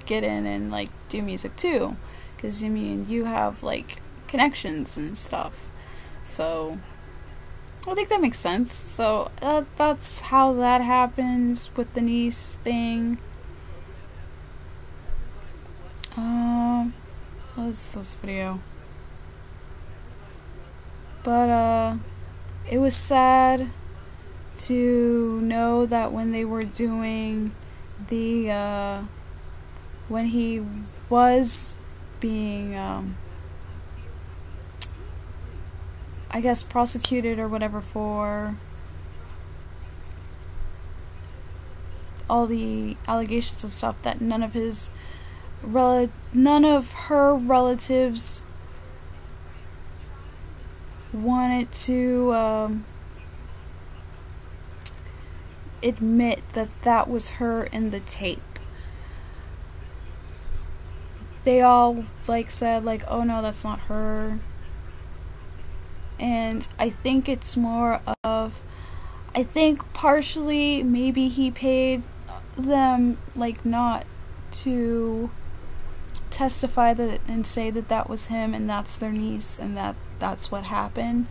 get in and, do music too. Because, you have, connections and stuff. So, I think that makes sense. So, that's how that happens with the niece thing. What is this video? But, it was sad to know that when they were doing when he was being, I guess, prosecuted or whatever for all the allegations and stuff, that none of her relatives wanted to admit that was her in the tape. They all said oh no, that's not her. And I think it's more of, I think partially maybe he paid them not to testify that and say that was him and that's their niece and that's what happened.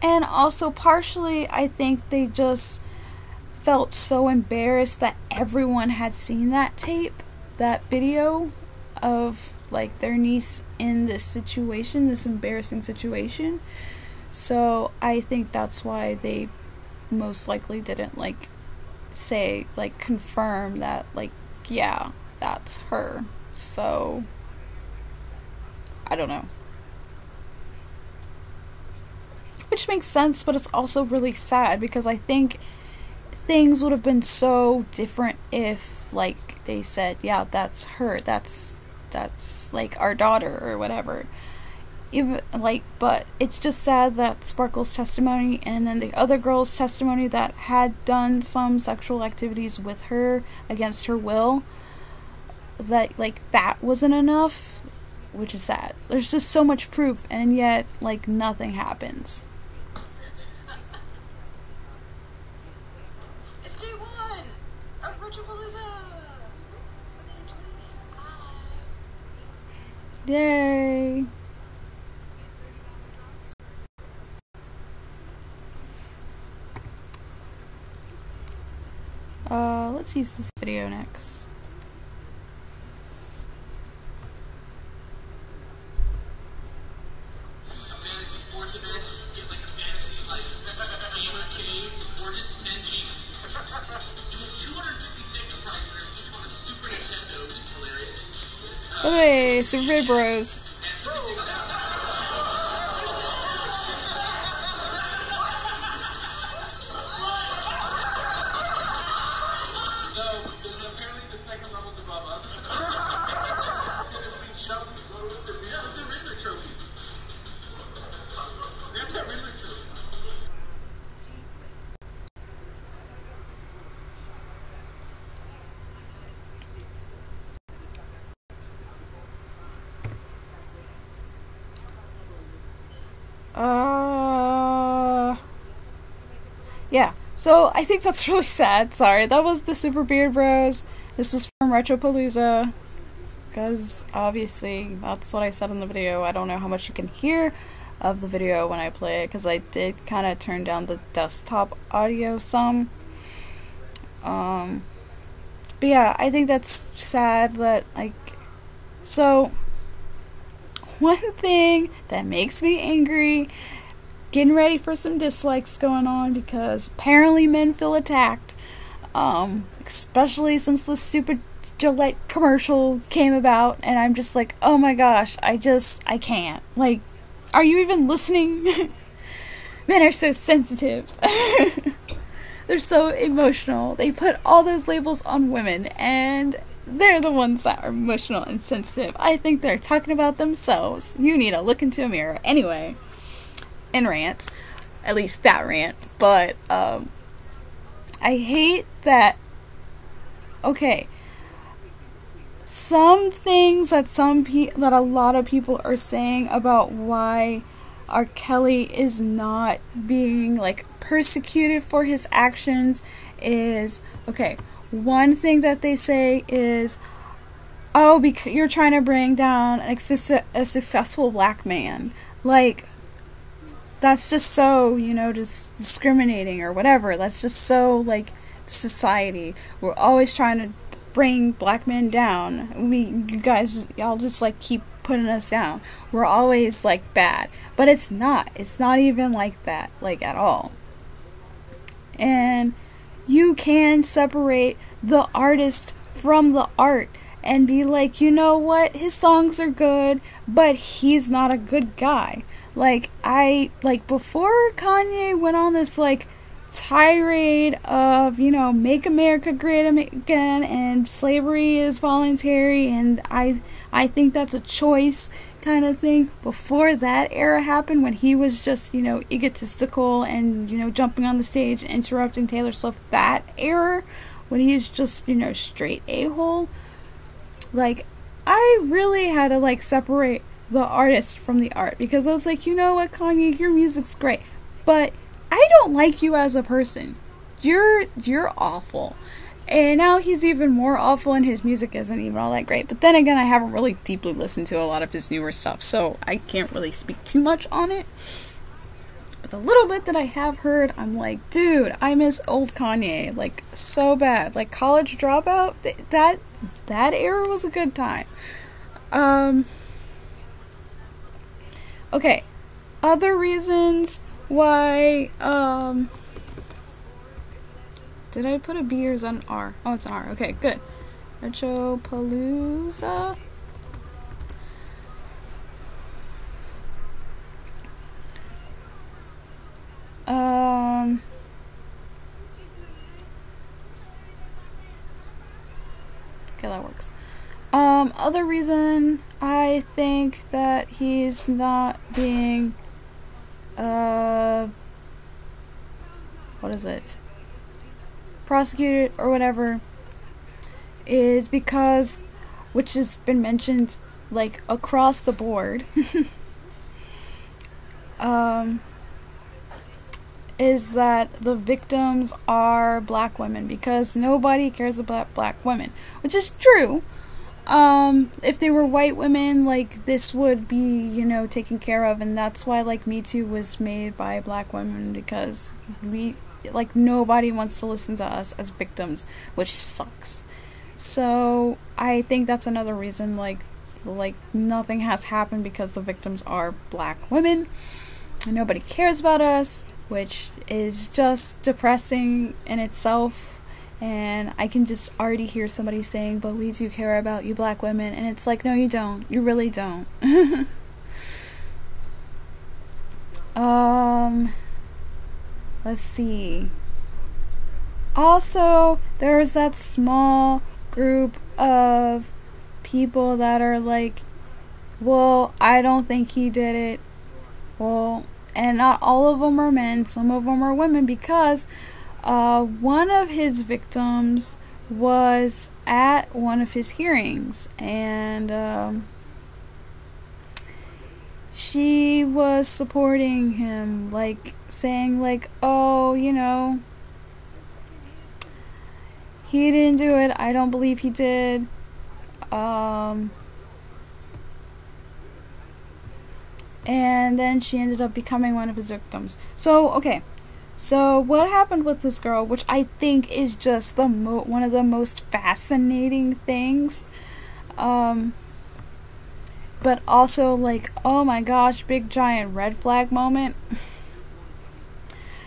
And also partially I think they just felt so embarrassed that everyone had seen that tape, that video of their niece in this situation, this embarrassing situation. So I think that's why they most likely didn't say confirm that yeah, that's her. So I don't know. Which makes sense, but it's also really sad because I think things would have been so different if they said, yeah, that's her, that's our daughter or whatever. Even but it's just sad that Sparkle's testimony and then the other girl's testimony that had done some sexual activities with her against her will, that that wasn't enough, which is sad. There's just so much proof and yet nothing happens. Yay! Let's use this video next. Fantasy sports event, get like a fantasy gamer cave or just 10 G's. 250 prize winners, each won a Super Nintendo, which is hilarious. Hey, Super Big Bros. Yeah, so I think that's really sad. Sorry, that was the Super Beard Bros. This was from Retropalooza, because obviously that's what I said in the video. I don't know how much you can hear of the video when I play it, because I did kind of turn down the desktop audio some. But yeah, I think that's sad that, like, so one thing that makes me angry, getting ready for some dislikes going on, because apparently men feel attacked, especially since the stupid Gillette commercial came about, and I'm just like, oh my gosh, I can't. Like, are you even listening? Men are so sensitive. They're so emotional. They put all those labels on women, and they're the ones that are emotional and sensitive. I think they're talking about themselves. You need to look into a mirror. Anyway, and rant. At least that rant. But, I hate that. Okay. Some things that that a lot of people are saying about why R. Kelly is not being, like, persecuted for his actions is, okay, one thing that they say is, oh, because you're trying to bring down a successful black man. Like, that's just so, just discriminating or whatever. That's just so, like, society. We're always trying to bring black men down. Y'all just, like, keep putting us down. We're always, like, bad. But it's not. It's not even like that, like, at all. And you can separate the artist from the art and be like, you know what, his songs are good, but he's not a good guy. Like, before Kanye went on this, like, tirade of, make America great again, and slavery is voluntary, and I think that's a choice kind of thing. Before that era happened, when he was just, egotistical and, jumping on the stage and interrupting Taylor Swift, that era, when he's just, straight a-hole, like, I really had to, like, separate the artist from the art, because I was like, you know what, Kanye, your music's great, but I don't like you as a person. You're awful. And now he's even more awful, and his music isn't even all that great. But then again, I haven't really deeply listened to a lot of his newer stuff, so I can't really speak too much on it. But the little bit that I have heard, I'm like, dude, I miss old Kanye, like, so bad. Like, College Dropout, that era was a good time. Okay, other reasons why, did I put a B or is that an R? Oh, it's an R. Okay, good. Retropalooza. Okay, that works. Other reason I think that he's not being, what is it? Prosecuted or whatever is because, which has been mentioned, like, across the board, is that the victims are black women, because nobody cares about black women, which is true. if they were white women, like, this would be, you know, taken care of, and that's why, like, Me Too was made by black women, because nobody wants to listen to us as victims, which sucks. So, I think that's another reason, like, nothing has happened, because the victims are black women, and nobody cares about us, which is just depressing in itself. And I can just already hear somebody saying, but we do care about you black women. And it's like, no, you don't. You really don't. Let's see. Also, there's that small group of people that are like, well, I don't think he did it. Well, and not all of them are men. Some of them are women, because one of his victims was at one of his hearings, and she was supporting him, like, saying, like, oh, you know, he didn't do it, I don't believe he did, and then she ended up becoming one of his victims. So, okay. So, what happened with this girl, which I think is just one of the most fascinating things, but also, like, oh my gosh, big giant red flag moment.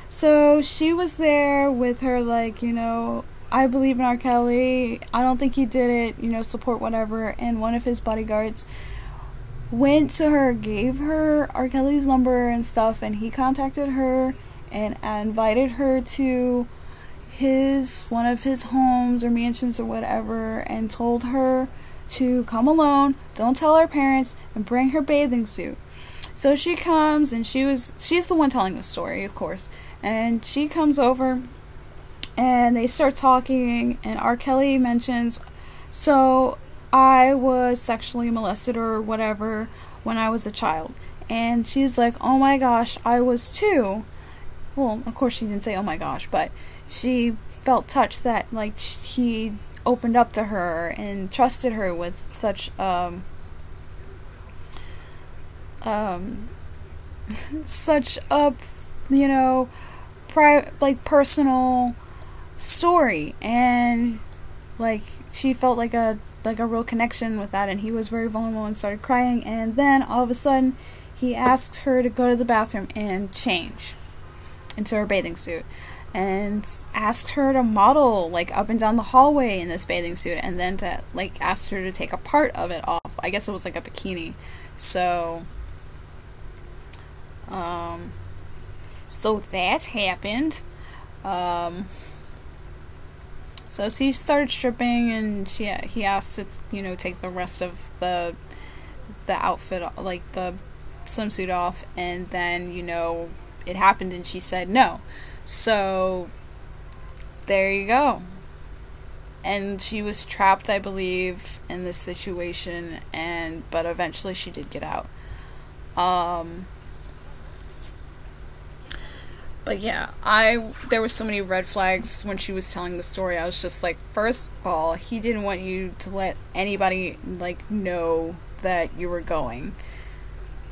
So, she was there with her, like, you know, I believe in R. Kelly, I don't think he did it, you know, support whatever, and one of his bodyguards went to her, gave her R. Kelly's number and stuff, and he contacted her, and invited her to one of his homes or mansions or whatever, and told her to come alone, don't tell her parents, and bring her bathing suit. So she comes, and she's the one telling the story, of course, and she comes over, and they start talking, and R. Kelly mentions, so I was sexually molested or whatever when I was a child. And she's like, oh my gosh, I was too. Well, of course she didn't say, oh my gosh, but she felt touched that, like, he opened up to her and trusted her with such, such a, you know, personal story, and, like, she felt like a real connection with that, and he was very vulnerable and started crying, and then, all of a sudden, he asks her to go to the bathroom and change into her bathing suit, and asked her to model, like, up and down the hallway in this bathing suit, and then to, like, asked her to take a part of it off. I guess it was like a bikini. So that happened. So she started stripping, and he asked to, you know, take the rest of the outfit, like the swimsuit off, and then, you know, it happened, and she said no. So there you go. And she was trapped, I believe, in this situation, but eventually she did get out. But yeah, there were so many red flags when she was telling the story. I was just like, first of all, he didn't want you to let anybody, like, know that you were going.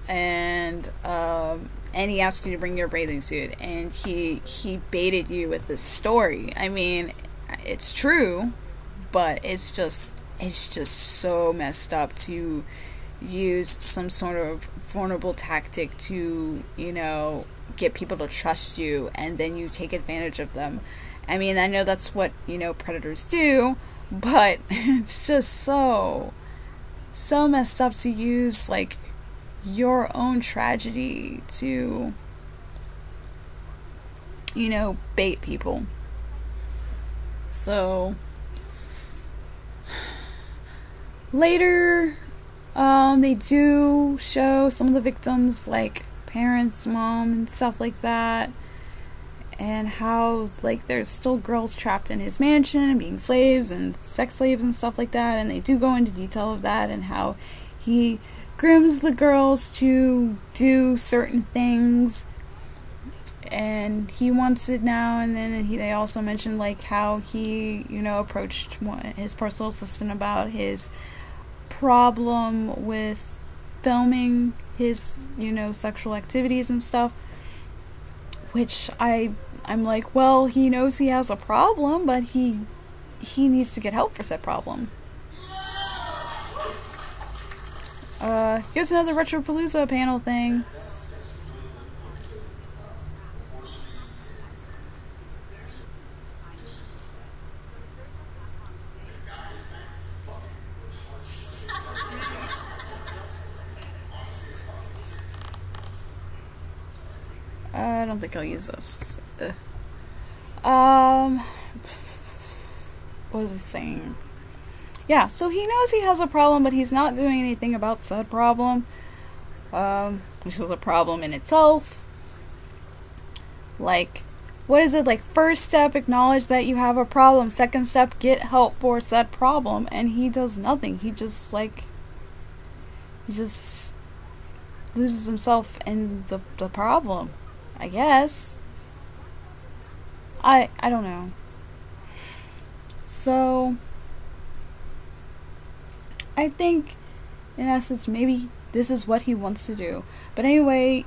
And he asked you to bring your bathing suit, and he baited you with this story. I mean, it's true, but it's just so messed up to use some sort of vulnerable tactic to, you know, get people to trust you, and then you take advantage of them. I mean, I know that's what, you know, predators do, but it's just so messed up to use, like, your own tragedy to, you know, bait people. So later, they do show some of the victims, like, parents, mom, and stuff like that, and how, like, there's still girls trapped in his mansion and being slaves and sex slaves and stuff like that, and they do go into detail of that, and how he grooms the girls to do certain things, and he wants it now. And then they also mentioned, like, how he, you know, approached his personal assistant about his problem with filming his, you know, sexual activities and stuff, which I'm like, well, he knows he has a problem, but he needs to get help for said problem. Here's another Retropalooza panel thing. I don't think I'll use this. What was I saying? Yeah, so he knows he has a problem, but he's not doing anything about said problem. Which is a problem in itself. Like, what is it? Like, first step, acknowledge that you have a problem. Second step, get help for said problem. And he does nothing. He just, like, he just loses himself in the problem, I guess. I don't know. So, I think, in essence, maybe this is what he wants to do. But anyway,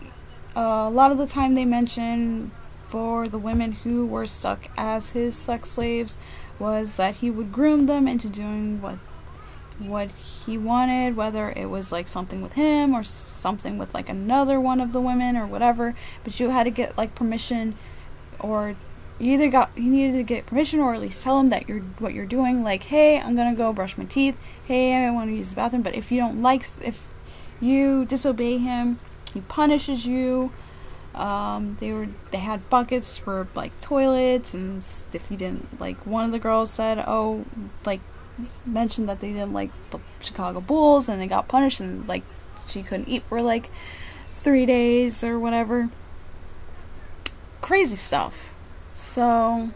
a lot of the time they mention for the women who were stuck as his sex slaves was that he would groom them into doing what he wanted, whether it was like something with him or something with like another one of the women or whatever. But you had to get like permission, or you needed to get permission, or at least tell him that what you're doing. Like, hey, I'm gonna go brush my teeth. Hey, I want to use the bathroom. But if you disobey him, he punishes you. They had buckets for like toilets, and if you didn't, like, one of the girls said, mentioned that they didn't like the Chicago Bulls, and they got punished, and like she couldn't eat for like 3 days or whatever. Crazy stuff. So,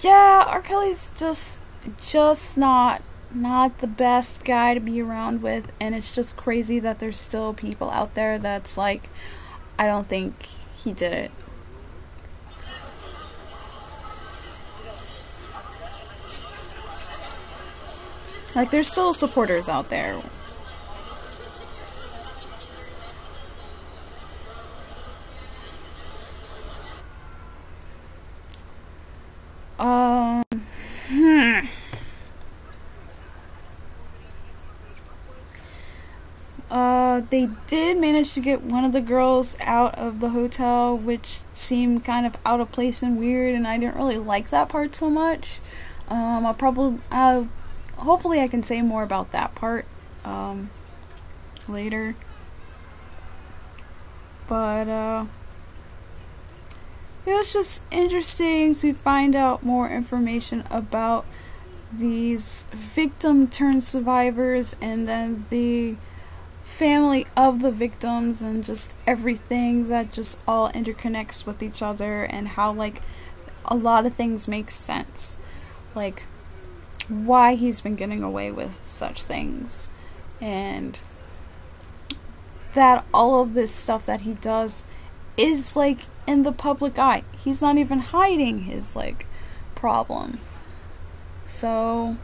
yeah, R. Kelly's just not the best guy to be around with, and it's just crazy that there's still people out there that's like, I don't think he did it. Like, there's still supporters out there. They did manage to get one of the girls out of the hotel, which seemed kind of out of place and weird, and I didn't really like that part so much. Hopefully I can say more about that part, later. But, it was just interesting to find out more information about these victim-turned-survivors, and then the family of the victims, and just everything that just all interconnects with each other, and how, like, a lot of things make sense. Like, why he's been getting away with such things, and that all of this stuff that he does is, like, in the public eye. He's not even hiding his, like, problem. So,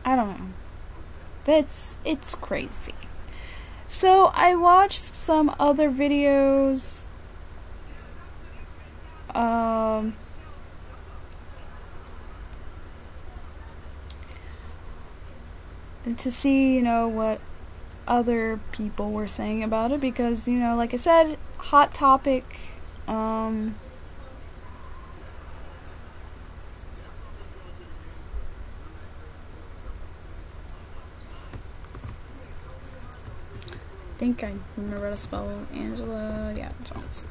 I don't know. It's crazy. So, I watched some other videos, to see, what other people were saying about it, because, like I said, hot topic. I think I remember how to spell Angela. Yeah, Johnson.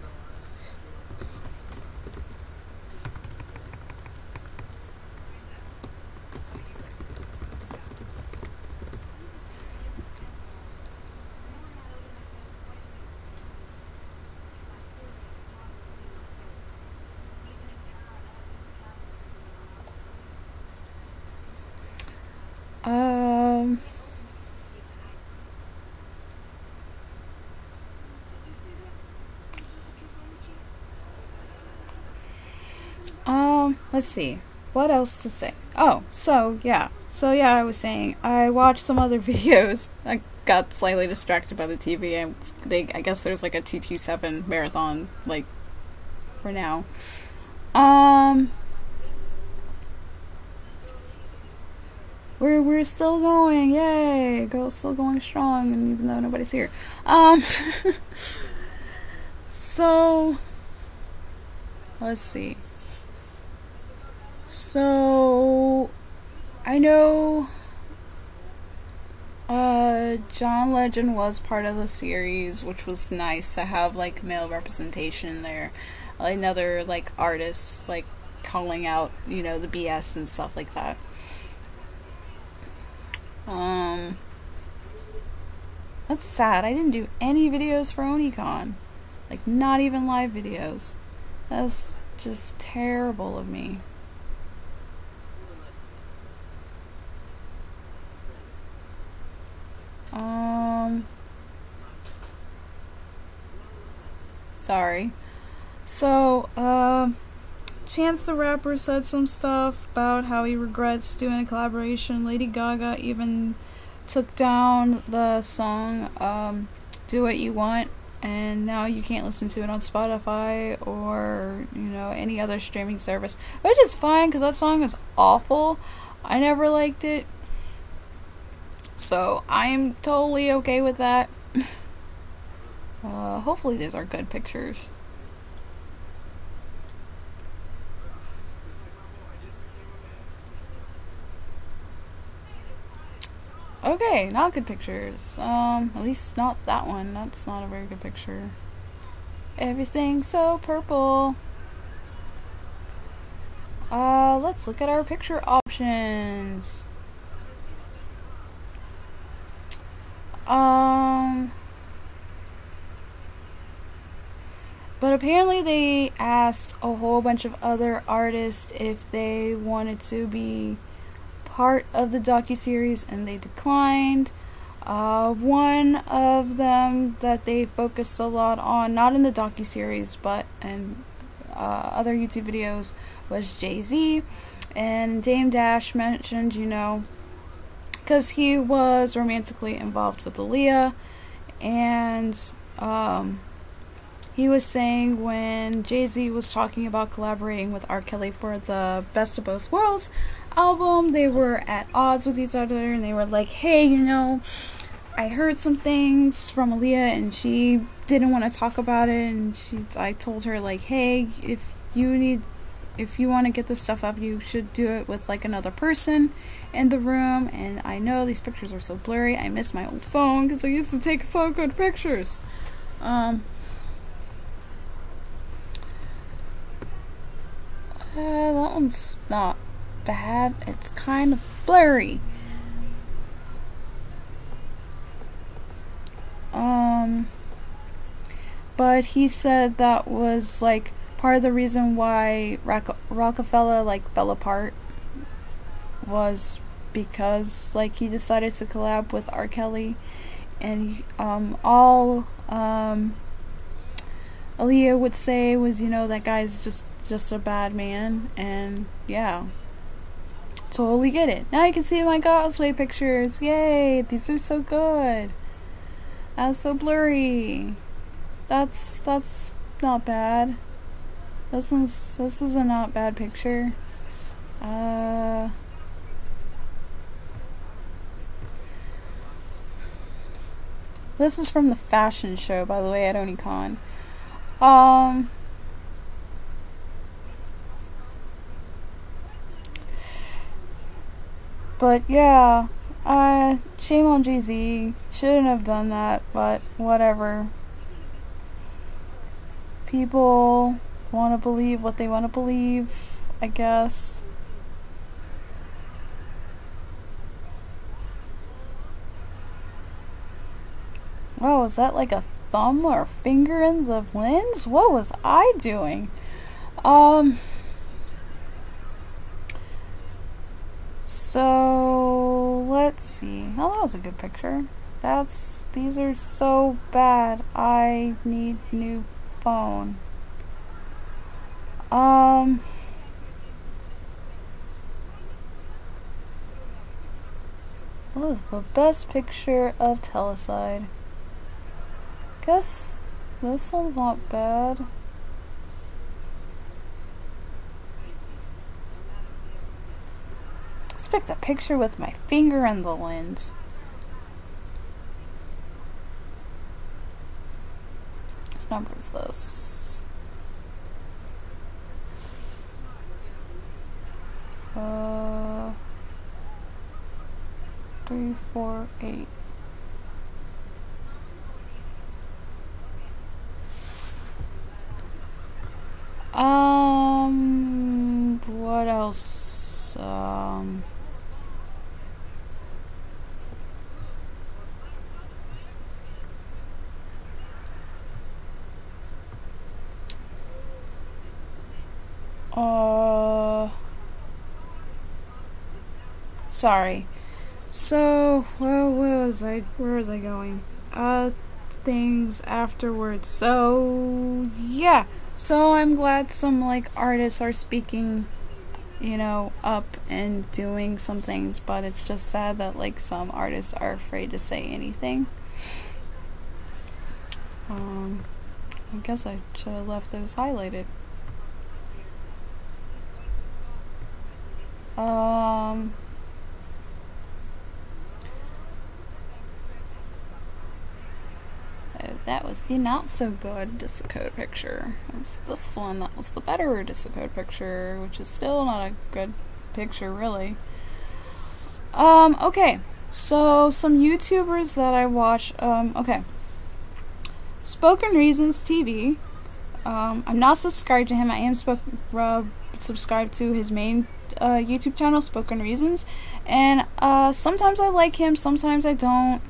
let's see. What else to say? Oh, so yeah, I was saying I watched some other videos. I got slightly distracted by the TV, and I guess there's like a 227 marathon, like, for now. We're still going, yay! Still going strong, and even though nobody's here. So let's see. So I know John Legend was part of the series, which was nice to have like male representation there. Another like artist like calling out, you know, the BS and stuff like that. That's sad. I didn't do any videos for OniCon. Like, not even live videos. That's just terrible of me. Sorry. So, Chance the Rapper said some stuff about how he regrets doing a collaboration. Lady Gaga even took down the song, Do What You Want, and now you can't listen to it on Spotify or, you know, any other streaming service. Which is fine, because that song is awful. I never liked it. So, I'm totally okay with that. Hopefully these are good pictures. Okay, not good pictures. At least not that one. That's not a very good picture. Everything's so purple. Let's look at our picture options. But apparently they asked a whole bunch of other artists if they wanted to be part of the docuseries, and they declined. One of them that they focused a lot on, not in the docuseries, but in other YouTube videos, was Jay-Z. And Dame Dash mentioned, you know, because he was romantically involved with Aaliyah, and he was saying when Jay-Z was talking about collaborating with R. Kelly for the Best of Both Worlds album, they were at odds with each other, and they were like, hey, you know, I heard some things from Aaliyah, and she didn't want to talk about it, and I told her, like, hey, if you want to get this stuff up, you should do it with, like, another person in the room. And I know these pictures are so blurry. I miss my old phone, because I used to take so good pictures. That one's not bad. It's kind of blurry. But he said that was, like, part of the reason why Rockefeller, like, fell apart was because, like, he decided to collab with R. Kelly, and all Aaliyah would say was, you know, that guy's just a bad man. And yeah, totally get it. Now you can see my cosplay pictures. Yay, these are so good. That's so blurry. That's not bad. This is a not bad picture. This is from the fashion show, by the way, at OniCon. But yeah, shame on Jay-Z. Shouldn't have done that, but whatever. People want to believe what they want to believe, I guess. Wow, is that like a thumb or finger in the lens? What was I doing? So let's see. Oh, that was a good picture. These are so bad. I need new phone. What is the best picture of Teleside? Guess this one's not bad. Let's pick the picture with my finger in the lens. What number is this? 3, 4, 8. What else? Sorry. So, well, where was I going? Things afterwards. So, yeah. So, I'm glad some, like, artists are speaking, you know, up and doing some things, but it's just sad that, like, some artists are afraid to say anything. I guess I should have left those highlighted. That was the not so good Discode picture. This one, that was the better Discode picture, which is still not a good picture, really. Okay, so some YouTubers that I watch, okay. Spoken Reasons TV. I'm not subscribed to him. I am subscribed to his main YouTube channel, Spoken Reasons, and sometimes I like him, sometimes I don't.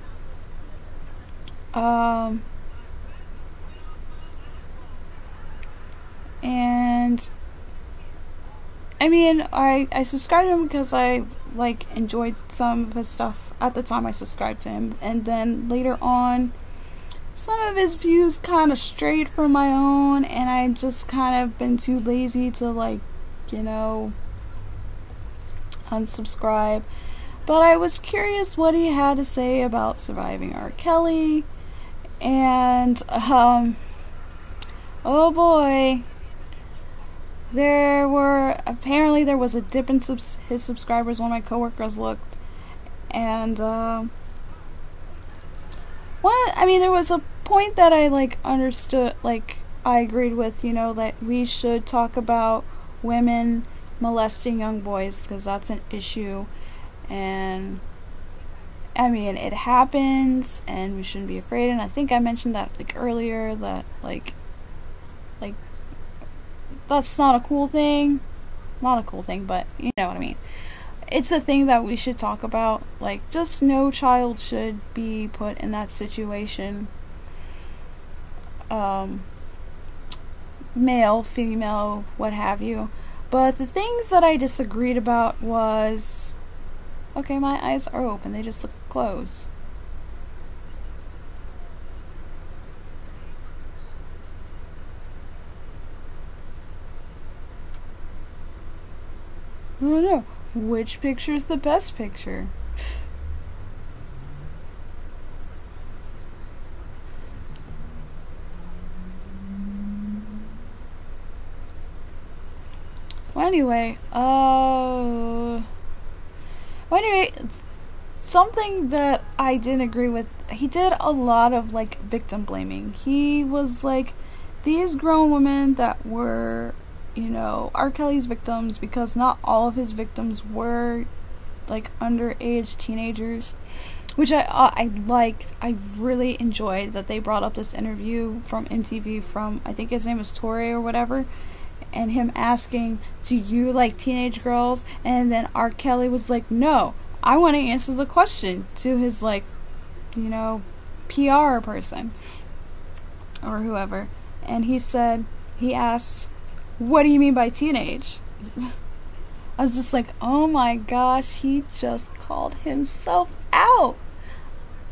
And I mean, I subscribed to him because I like enjoyed some of his stuff at the time I subscribed to him, and then later on some of his views kind of strayed from my own, and I just kind of been too lazy to, like, you know, unsubscribe. But I was curious what he had to say about surviving R. Kelly, and oh boy, there was a dip in his subscribers. One of my coworkers looked, and there was a point that I, like, understood, like, I agreed with, you know, that we should talk about women molesting young boys, because that's an issue, and I mean, it happens, and we shouldn't be afraid, and I think I mentioned that, like, earlier, that, like, that's not a cool thing, but you know what I mean. It's a thing that we should talk about. Like, just no child should be put in that situation. Male, female, what have you. But the things that I disagreed about was... Okay, my eyes are open. They just look closed. I don't know. Which picture is the best picture? Well, anyway, something that I didn't agree with, he did a lot of, like, victim blaming. He was like, these grown women that were, you know, R. Kelly's victims, because not all of his victims were, like, underage teenagers, which I liked. I really enjoyed that they brought up this interview from MTV from, I think his name is Torre or whatever, and him asking, do you like teenage girls? And then R. Kelly was like, no, I want to answer the question, to his, like, you know, PR person or whoever. And he asked, what do you mean by teenage? I was just like, oh my gosh, he just called himself out.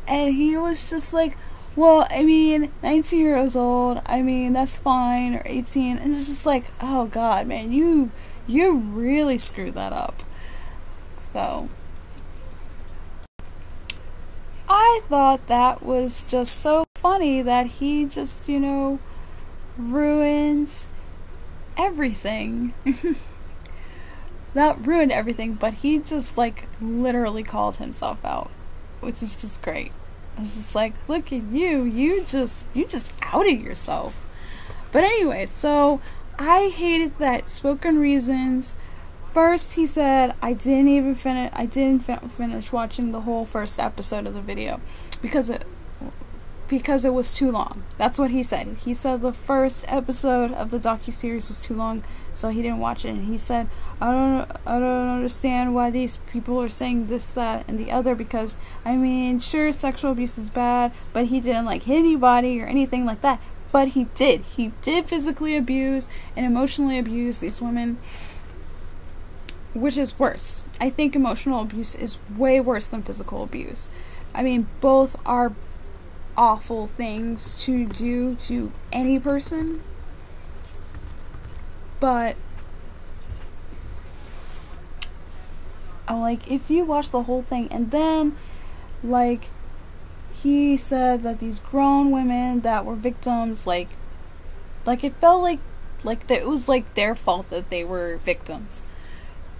And he was just like, well, I mean, 19 years old, I mean, that's fine, or 18, and it's just like, oh god, man, you really screwed that up. So, I thought that was just so funny that he just, you know, ruins everything. Not ruined everything, but he just, like, literally called himself out, which is just great. I was just like, look at you, you just outed yourself. But anyway, so I hated that Spoken Reasons. First, he said I didn't finish watching the whole first episode of the video because it was too long. That's what he said. He said the first episode of the docuseries was too long, so he didn't watch it. And he said, I don't understand why these people are saying this, that, and the other, because, I mean, sure, sexual abuse is bad, but he didn't, like, hit anybody or anything like that. But he did. He did physically abuse and emotionally abuse these women, which is worse. I think emotional abuse is way worse than physical abuse. I mean, both are awful things to do to any person, but like, if you watch the whole thing, and then, like, he said that these grown women that were victims, like it felt like that it was like their fault that they were victims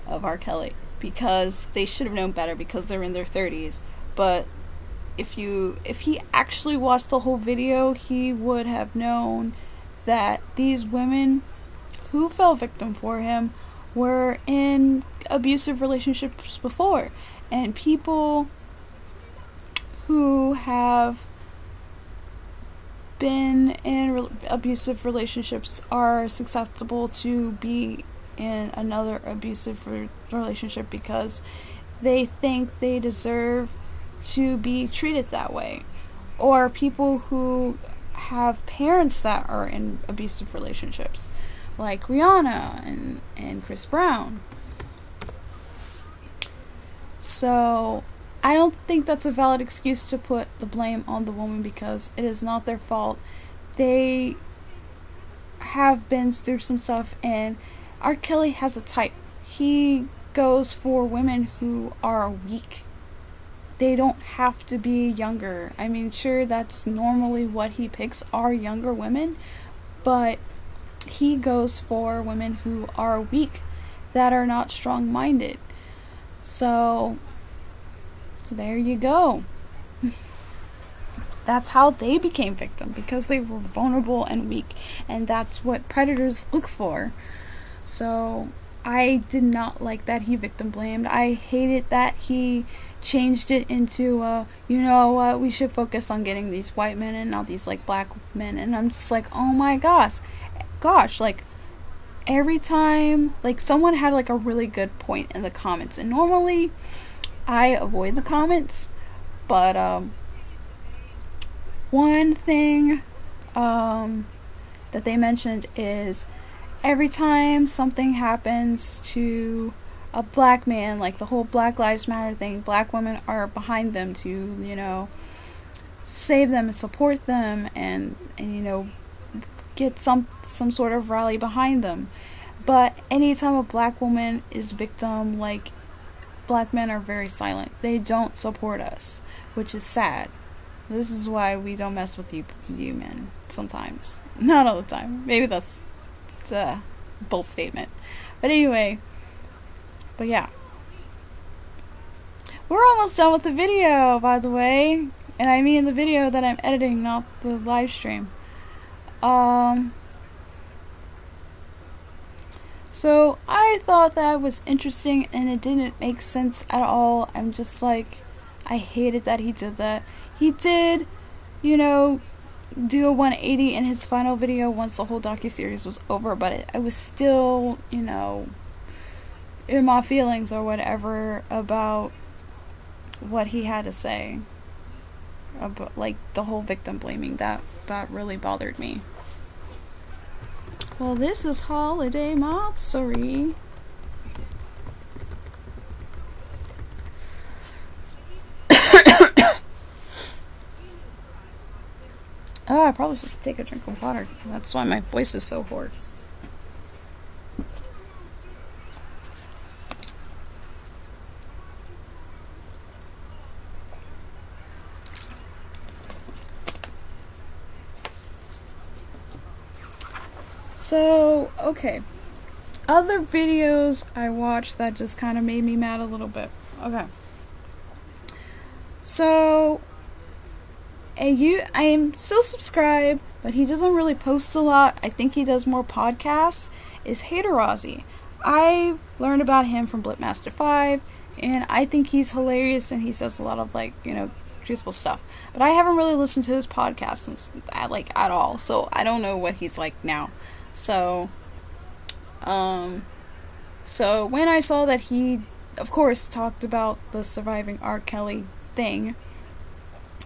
of R. Kelly, because they should have known better because they're in their 30s. But if he actually watched the whole video, he would have known that these women who fell victim for him were in abusive relationships before, and people who have been in abusive relationships are susceptible to be in another abusive relationship because they think they deserve to be treated that way. Or people who have parents that are in abusive relationships, like Rihanna and Chris Brown. So I don't think that's a valid excuse to put the blame on the woman, because it is not their fault. They have been through some stuff, and R. Kelly has a type. He goes for women who are weak. They don't have to be younger. I mean, sure, that's normally what he picks, are younger women, but he goes for women who are weak, that are not strong-minded. So there you go. That's how they became victim, because they were vulnerable and weak, and that's what predators look for. So I did not like that he victim blamed. I hated that he changed it into you know what, we should focus on getting these white men and not these, like, black men. And I'm just like, oh my gosh, like, every time, like, someone had, like, a really good point in the comments, and normally I avoid the comments, but one thing that they mentioned is every time something happens to a black man, like the whole Black Lives Matter thing, black women are behind them to, you know, save them and support them, and you know, get some sort of rally behind them. But anytime a black woman is victim, like, black men are very silent. They don't support us, which is sad. This is why we don't mess with you men sometimes. Not all the time. Maybe that's a bold statement. But anyway, but yeah. We're almost done with the video, by the way. And I mean the video that I'm editing, not the live stream. So I thought that was interesting, and it didn't make sense at all. I'm just like, I hated that he did that. He did, you know, do a 180 in his final video once the whole docuseries was over, but I was still, you know, in my feelings or whatever about what he had to say about, like, the whole victim blaming. That really bothered me. Well, this is Holiday Matsuri. Oh, I probably should take a drink of water. That's why my voice is so hoarse. So, okay. Other videos I watched that just kind of made me mad a little bit. Okay. So, I am still subscribed, but he doesn't really post a lot. I think he does more podcasts. Is Haterazzi. I learned about him from Blipmaster 5, and I think he's hilarious, and he says a lot of, like, you know, truthful stuff. But I haven't really listened to his podcast since, like, at all, so I don't know what he's like now. So when I saw that he, of course, talked about the surviving R. Kelly thing,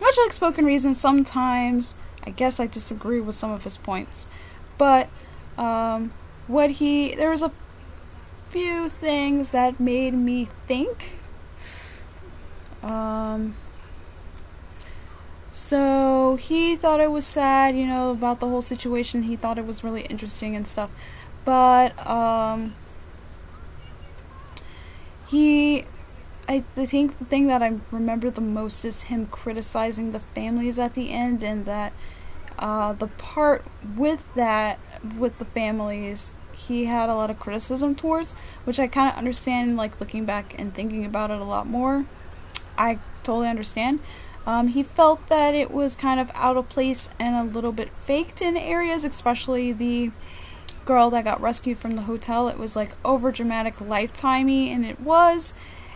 much like Spoken Reason, sometimes I guess I disagree with some of his points, but there was a few things that made me think. So he thought it was sad, you know, about the whole situation. He thought it was really interesting and stuff, but I think the thing that I remember the most is him criticizing the families at the end, and that the part with the families, he had a lot of criticism towards, which I kind of understand, like, looking back and thinking about it a lot more. I totally understand. He felt that it was kind of out of place and a little bit faked in areas, especially the girl that got rescued from the hotel. It was like over dramatic, lifetimey, and it was.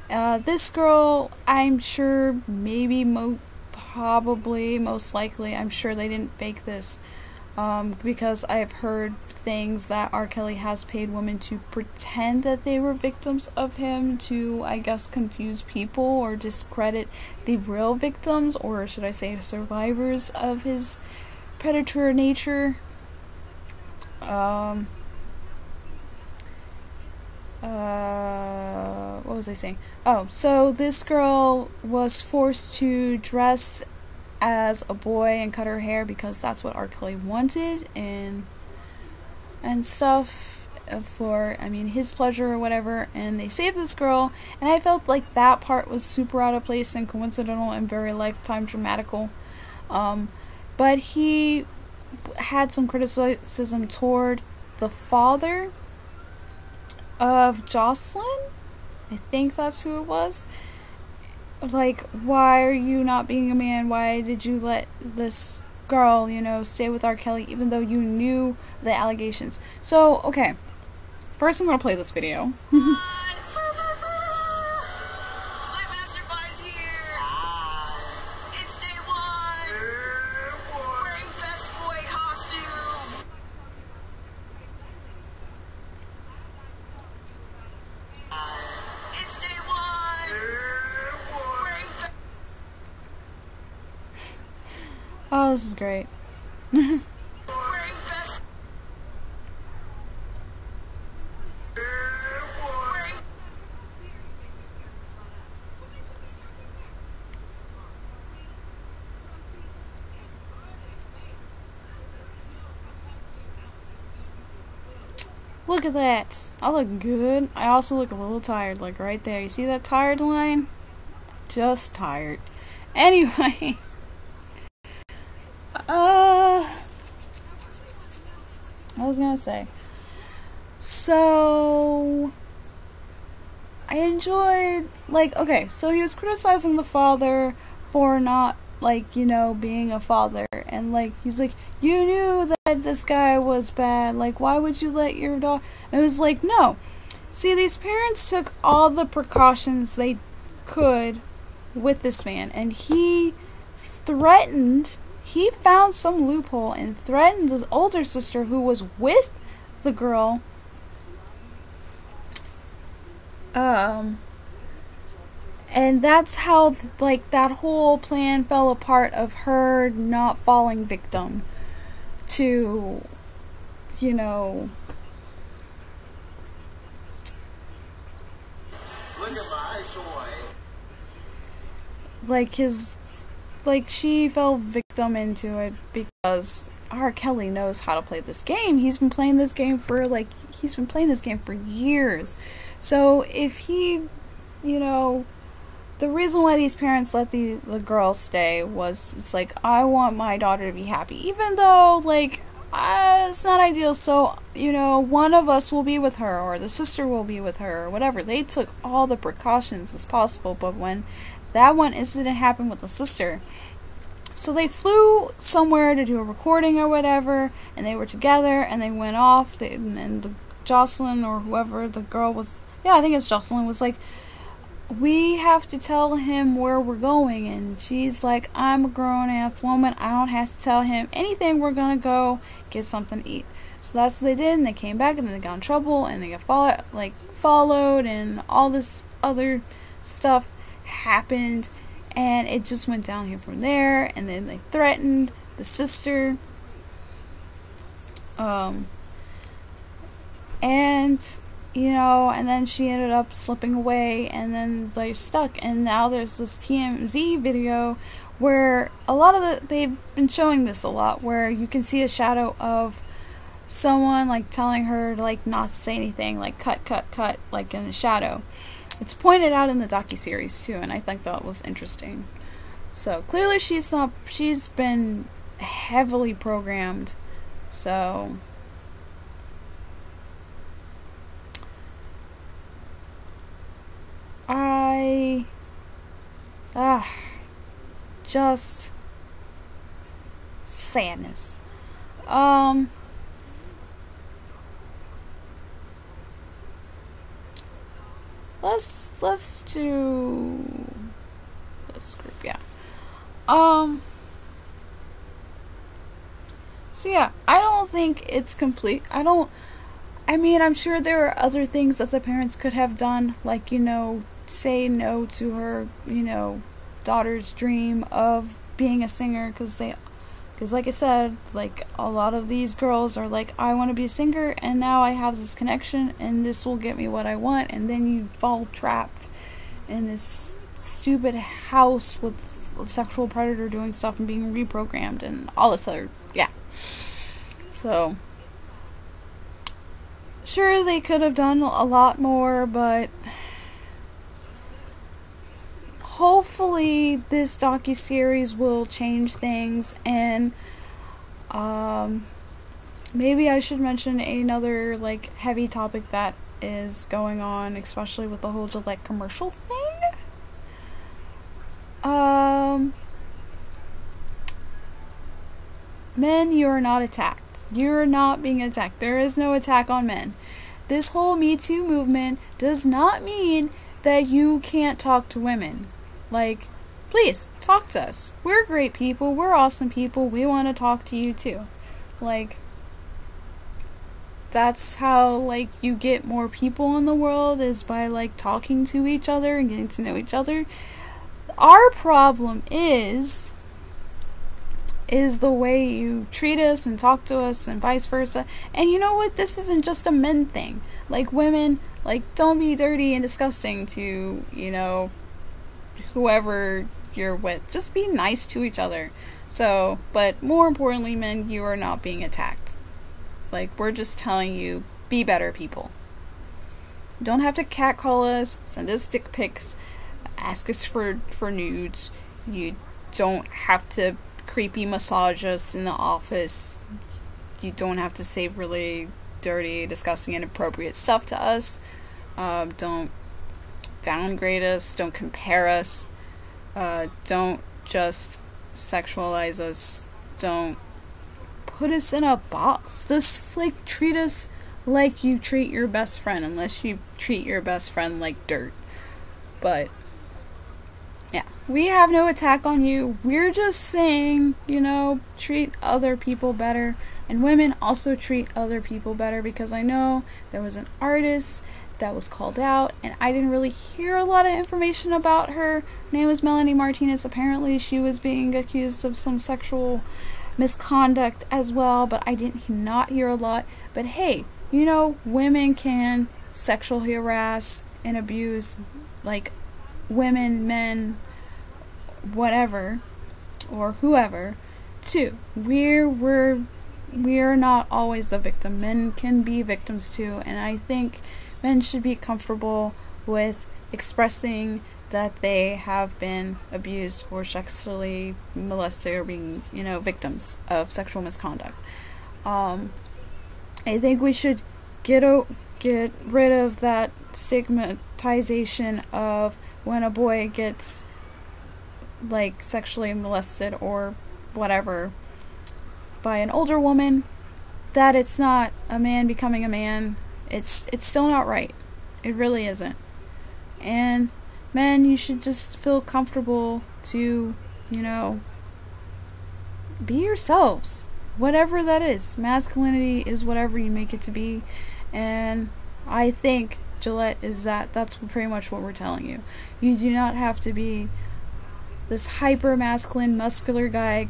This girl, I'm sure, maybe, probably, most likely, I'm sure they didn't fake this, because I have heard things that R. Kelly has paid women to pretend that they were victims of him to, I guess, confuse people or discredit the real victims, or should I say survivors of his predator nature. What was I saying? Oh, so this girl was forced to dress as a boy and cut her hair because that's what R. Kelly wanted, and stuff for, I mean, his pleasure or whatever, and they saved this girl, and I felt like that part was super out of place and coincidental and very lifetime dramatical. But he had some criticism toward the father of Jocelyn. I think that's who it was. Like, why are you not being a man? Why did you let this girl, you know, stay with R. Kelly even though you knew the allegations? So, okay. First I'm gonna play this video. LiveStream 5's here! It's day one! Wearing best boy costume! It's day one! Wearing Oh, this is great. wearing best wearing Look at that. I look good. I also look a little tired, like right there. You see that tired line? Just tired. Anyway. What was I gonna say? So, I enjoyed, like, okay, so he was criticizing the father for not, like, you know, being a father, and, like, he's like, you knew that this guy was bad, like, why would you let your daughter, and it was like, no, see, these parents took all the precautions they could with this man, and he found some loophole and threatened the older sister who was with the girl, and that's how, like, that whole plan fell apart of her not falling victim to, you know, Look at my toy. like she fell victim into it because R. Kelly knows how to play this game. He's been playing this game for years. So if he, you know, the reason why these parents let the girl stay was, it's like, I want my daughter to be happy. Even though, like, It's not ideal. So, you know, one of us will be with her, or the sister will be with her, or whatever. They took all the precautions as possible, but when that one incident happened with the sister, so they flew somewhere to do a recording or whatever, and they were together, and they went off, and the Jocelyn, or whoever the girl was, yeah, I think it's Jocelyn, was like, we have to tell him where we're going, and she's like, I'm a grown-ass woman, I don't have to tell him anything, we're gonna go get something to eat. So that's what they did, and they came back, and then they got in trouble, and they got followed, and all this other stuff happened, and it just went downhill from there, and then they threatened the sister, and you know, and then she ended up slipping away, and then they're stuck, and now there's this TMZ video where they've been showing this a lot, where you can see a shadow of someone, like, telling her, like, not to say anything, like, cut, like, in the shadow. It's pointed out in the docuseries, too, and I think that was interesting. So, clearly she's been heavily programmed, so just sadness. Let's do this group, yeah. So yeah, I don't think it's complete. I mean, I'm sure there are other things that the parents could have done, like, you know, say no to her, you know, daughter's dream of being a singer, because like I said, like, a lot of these girls are like, I want to be a singer, and now I have this connection, and this will get me what I want, and then you fall trapped in this stupid house with a sexual predator doing stuff and being reprogrammed, and all this other, yeah. So, sure, they could have done a lot more, but hopefully this docuseries will change things, and maybe I should mention another, like, heavy topic that is going on, especially with the whole Gillette commercial thing. Men, you are not attacked. You're not being attacked. There is no attack on men. This whole Me Too movement does not mean that you can't talk to women. Like, please, talk to us. We're great people. We're awesome people. We want to talk to you too. Like, that's how, like, you get more people in the world, is by, like, talking to each other and getting to know each other. Our problem is the way you treat us and talk to us and vice versa. And you know what? This isn't just a men thing. Like, women, like, don't be dirty and disgusting to, you know, whoever you're with. Just be nice to each other. So, but more importantly, men, you are not being attacked. Like, we're just telling you, be better people. You don't have to catcall us, send us dick pics, ask us for nudes. You don't have to creepy massage us in the office. You don't have to say really dirty, disgusting, inappropriate stuff to us. Don't downgrade us. Don't compare us. Don't just sexualize us. Don't put us in a box. Just, like, treat us like you treat your best friend, unless you treat your best friend like dirt. But yeah, we have no attack on you. We're just saying, you know, treat other people better. And women also treat other people better, because I know there was an artist that was called out, and I didn't really hear a lot of information about her. Her name was Melanie Martinez. Apparently she was being accused of some sexual misconduct as well, but I did not hear a lot. But hey, you know, women can sexually harass and abuse, like, women, men, whatever, or whoever, too. We're not always the victim. Men can be victims too, and I think men should be comfortable with expressing that they have been abused or sexually molested or being, you know, victims of sexual misconduct. I think we should get rid of that stigmatization of when a boy gets like sexually molested or whatever by an older woman, that it's not a man becoming a man. It's still not right. It really isn't. And men, you should just feel comfortable to, you know, be yourselves. Whatever that is. Masculinity is whatever you make it to be. And I think Gillette is that. That's pretty much what we're telling you. You do not have to be this hyper masculine, muscular guy,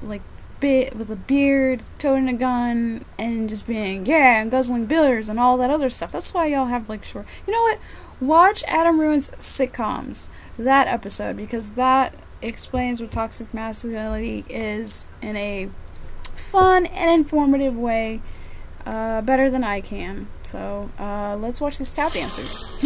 like with a beard, toting a gun, and just being, yeah, and guzzling beers and all that other stuff. That's why y'all have like short. You know what? Watch Adam Ruin's Sitcoms, that episode, because that explains what toxic masculinity is in a fun and informative way, better than I can. So, let's watch these tap dancers.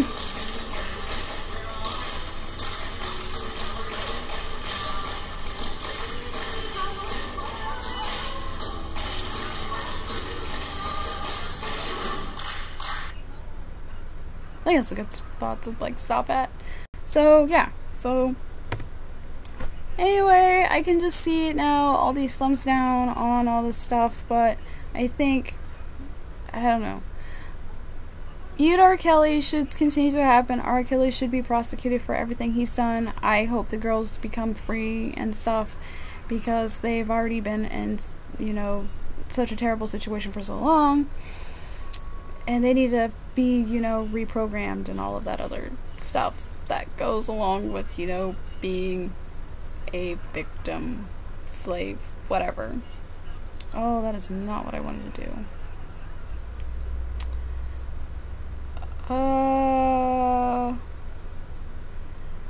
I think that's a good spot to like stop at. So yeah, so anyway, I can just see it now, all these thumbs down on all this stuff, but I think, I don't know. R. Kelly should continue to happen. R. Kelly should be prosecuted for everything he's done. I hope the girls become free and stuff, because they've already been in, you know, such a terrible situation for so long. And they need to be, you know, reprogrammed and all of that other stuff that goes along with, you know, being a victim, slave, whatever. Oh, that is not what I wanted to do.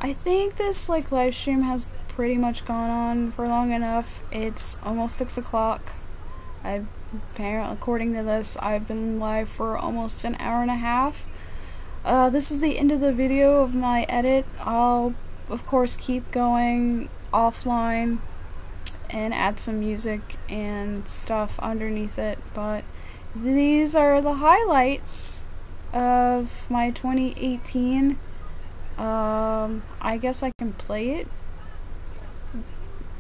I think this, like, live stream has pretty much gone on for long enough. It's almost 6 o'clock. Apparently, according to this, I've been live for almost an hour and a half. This is the end of the video of my edit. I'll, of course, keep going offline and add some music and stuff underneath it, but these are the highlights of my 2018. I guess I can play it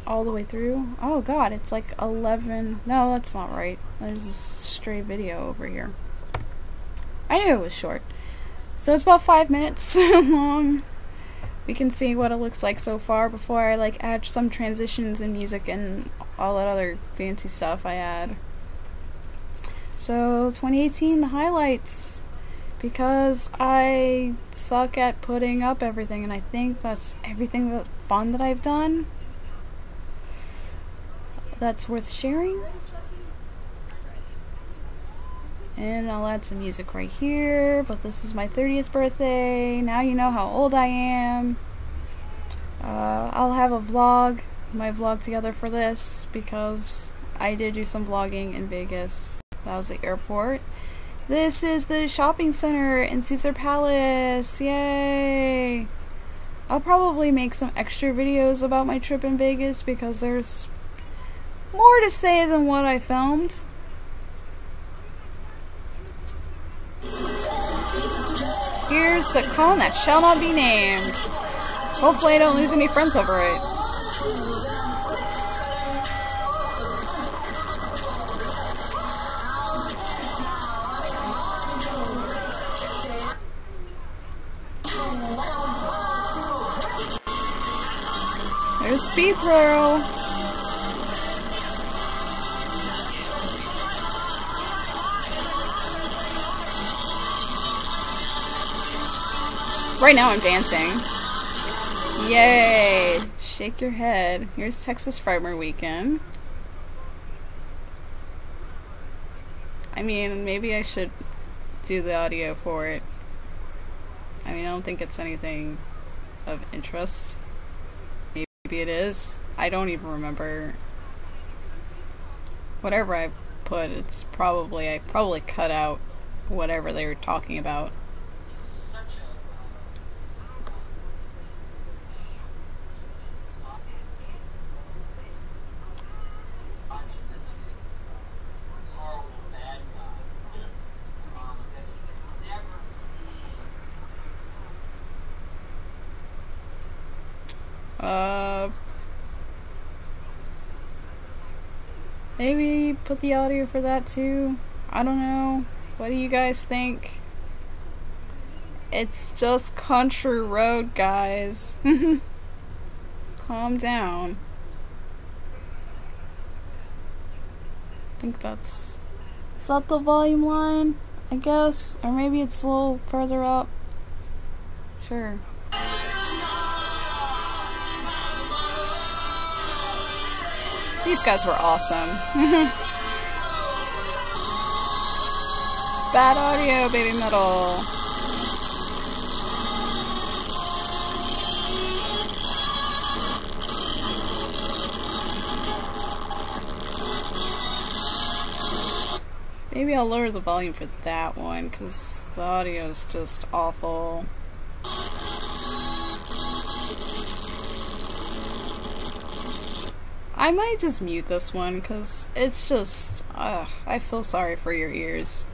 all the way through. Oh god, it's like 11. No, that's not right. There's a stray video over here. I knew it was short. So it's about 5 minutes long. We can see what it looks like so far before I like add some transitions and music and all that other fancy stuff I add. So 2018, the highlights. Because I suck at putting up everything, and I think that's everything that fun that I've done that's worth sharing. And I'll add some music right here, but this is my 30th birthday. Now you know how old I am. I'll have a vlog, my vlog together for this, because I did do some vlogging in Vegas. That was the airport. This is the shopping center in Caesar Palace. Yay! I'll probably make some extra videos about my trip in Vegas, because there's more to say than what I filmed. Here's the con that shall not be named. Hopefully I don't lose any friends over it. There's B-Pro. Right now I'm dancing. Yay! Shake your head. Here's Texas Farmer Weekend. I mean, maybe I should do the audio for it. I mean, I don't think it's anything of interest. Maybe it is. I don't even remember. Whatever I put, it's probably, I probably cut out whatever they were talking about. Maybe put the audio for that too. I don't know. What do you guys think? It's just country road, guys. Calm down. I think that's... Is that the volume line? I guess? Or maybe it's a little further up. Sure. These guys were awesome. Bad audio, baby metal. Maybe I'll lower the volume for that one, because the audio is just awful. I might just mute this one, because it's just... I feel sorry for your ears.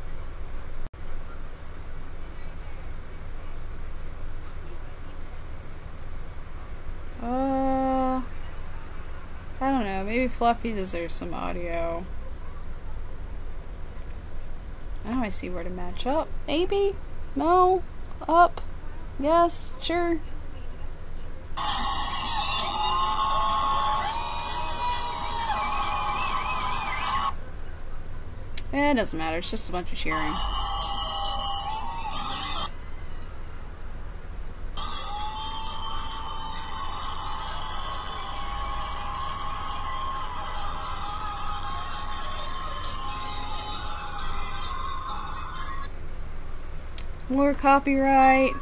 I don't know, maybe Fluffy deserves some audio. Now I see where to match up. Maybe? No? Up? Yes? Sure? Eh, it doesn't matter, it's just a bunch of cheering. More copyright.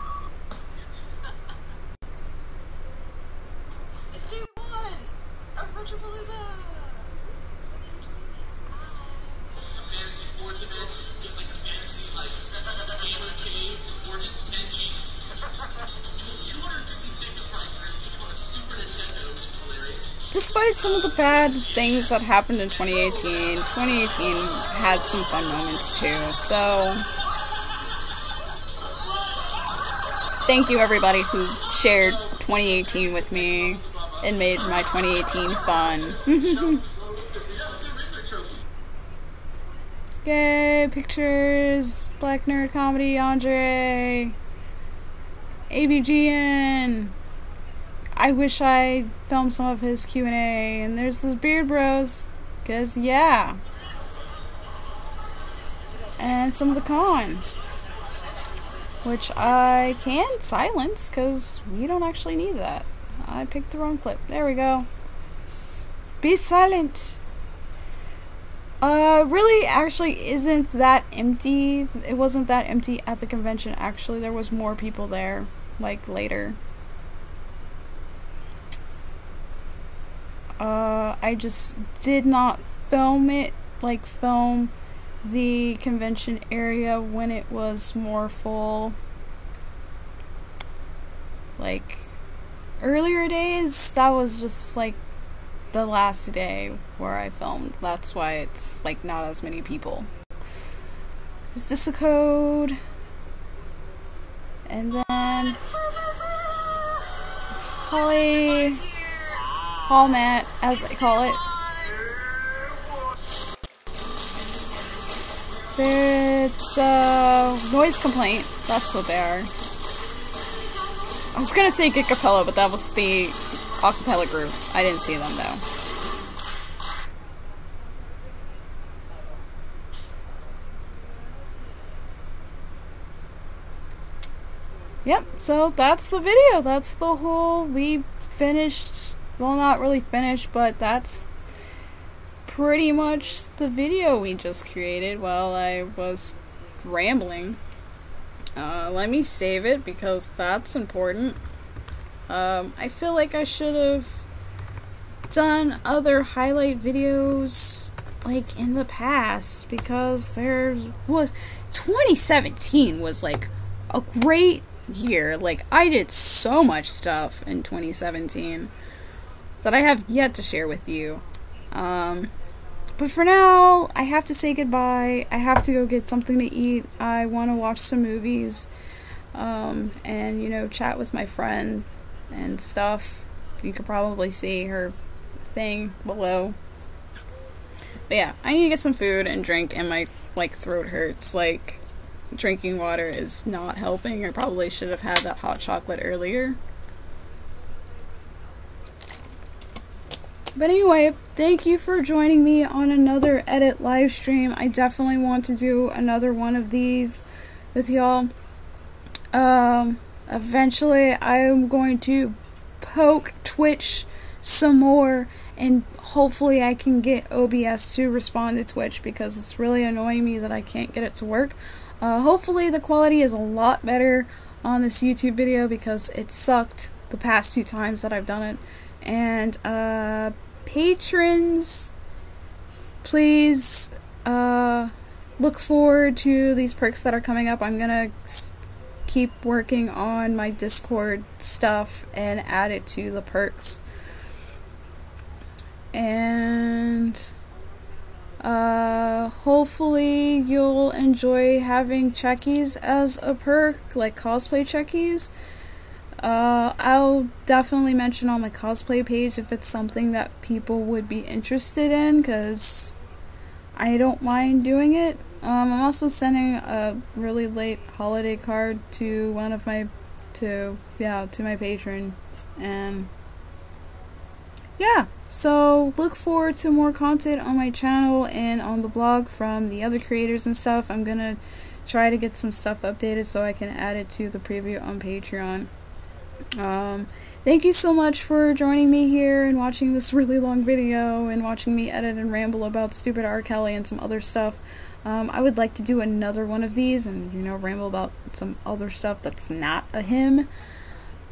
It's day one of Retropalooza. A fantasy sports event, get like a fantasy like gamer cave or just 10 G's. 250 cents the price for each one a Super Nintendo, which is hilarious. Despite some of the bad things that happened in 2018, 2018 had some fun moments too, so... Thank you everybody who shared 2018 with me and made my 2018 fun. Yay, pictures, Black Nerd Comedy, Andre, ABGN. I wish I filmed some of his Q&A, and there's those Beard Bros, cause yeah. And some of the con, which I can silence, because we don't actually need that. I picked the wrong clip. There we go. Be silent! Really, actually isn't that empty. It wasn't that empty at the convention, actually. There was more people there, like, later. I just did not film it, like, film the convention area when it was more full. Like earlier days, that was just like the last day where I filmed. That's why it's like not as many people. Is this a code? And then Hall Mat, as they call it. It's noise complaint. That's what they are. I was gonna say Gigapella, but that was the acapella group. I didn't see them though. Yep, so that's the video. That's the whole, we finished, well, not really finished, but that's pretty much the video we just created while I was rambling. Let me save it because that's important. I feel like I should have done other highlight videos like in the past, because there was 2017 was like a great year. Like, I did so much stuff in 2017 that I have yet to share with you. But for now, I have to say goodbye. I have to go get something to eat. I want to watch some movies, and, you know, chat with my friend and stuff. You could probably see her thing below. But yeah, I need to get some food and drink, and my, like, throat hurts. Like, drinking water is not helping. I probably should have had that hot chocolate earlier. But anyway, thank you for joining me on another edit live stream. I definitely want to do another one of these with y'all. Eventually I'm going to poke Twitch some more, and hopefully I can get OBS to respond to Twitch, because it's really annoying me that I can't get it to work. Hopefully the quality is a lot better on this YouTube video, because it sucked the past 2 times that I've done it. And patrons, please look forward to these perks that are coming up. I'm gonna keep working on my Discord stuff and add it to the perks. And hopefully you'll enjoy having checkies as a perk, like cosplay checkies. I'll definitely mention on my cosplay page if it's something that people would be interested in, because I don't mind doing it. I'm also sending a really late holiday card to one of my, to my patrons, and yeah, so look forward to more content on my channel and on the blog from the other creators and stuff. I'm gonna try to get some stuff updated so I can add it to the preview on Patreon. Thank you so much for joining me here and watching this really long video and watching me edit and ramble about stupid R. Kelly and some other stuff. I would like to do another one of these and, you know, ramble about some other stuff that's not a hymn,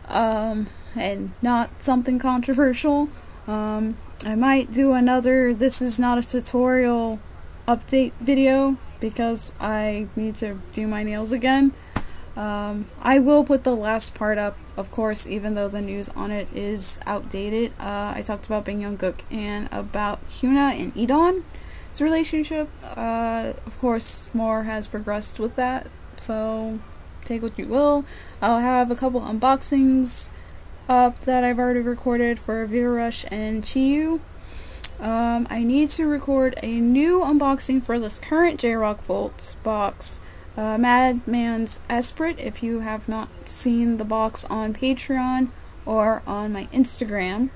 and not something controversial. I might do another "This is not a tutorial" update video, because I need to do my nails again. I will put the last part up, of course, even though the news on it is outdated. I talked about Bang Jungkook and about Hyuna and E'Dawn's relationship. Of course, more has progressed with that, so take what you will. I'll have a couple unboxings up that I've already recorded for Viva Rush and Chiyu. I need to record a new unboxing for this current J-Rock Volts box. Madman's Esprit, if you have not seen the box on Patreon or on my Instagram,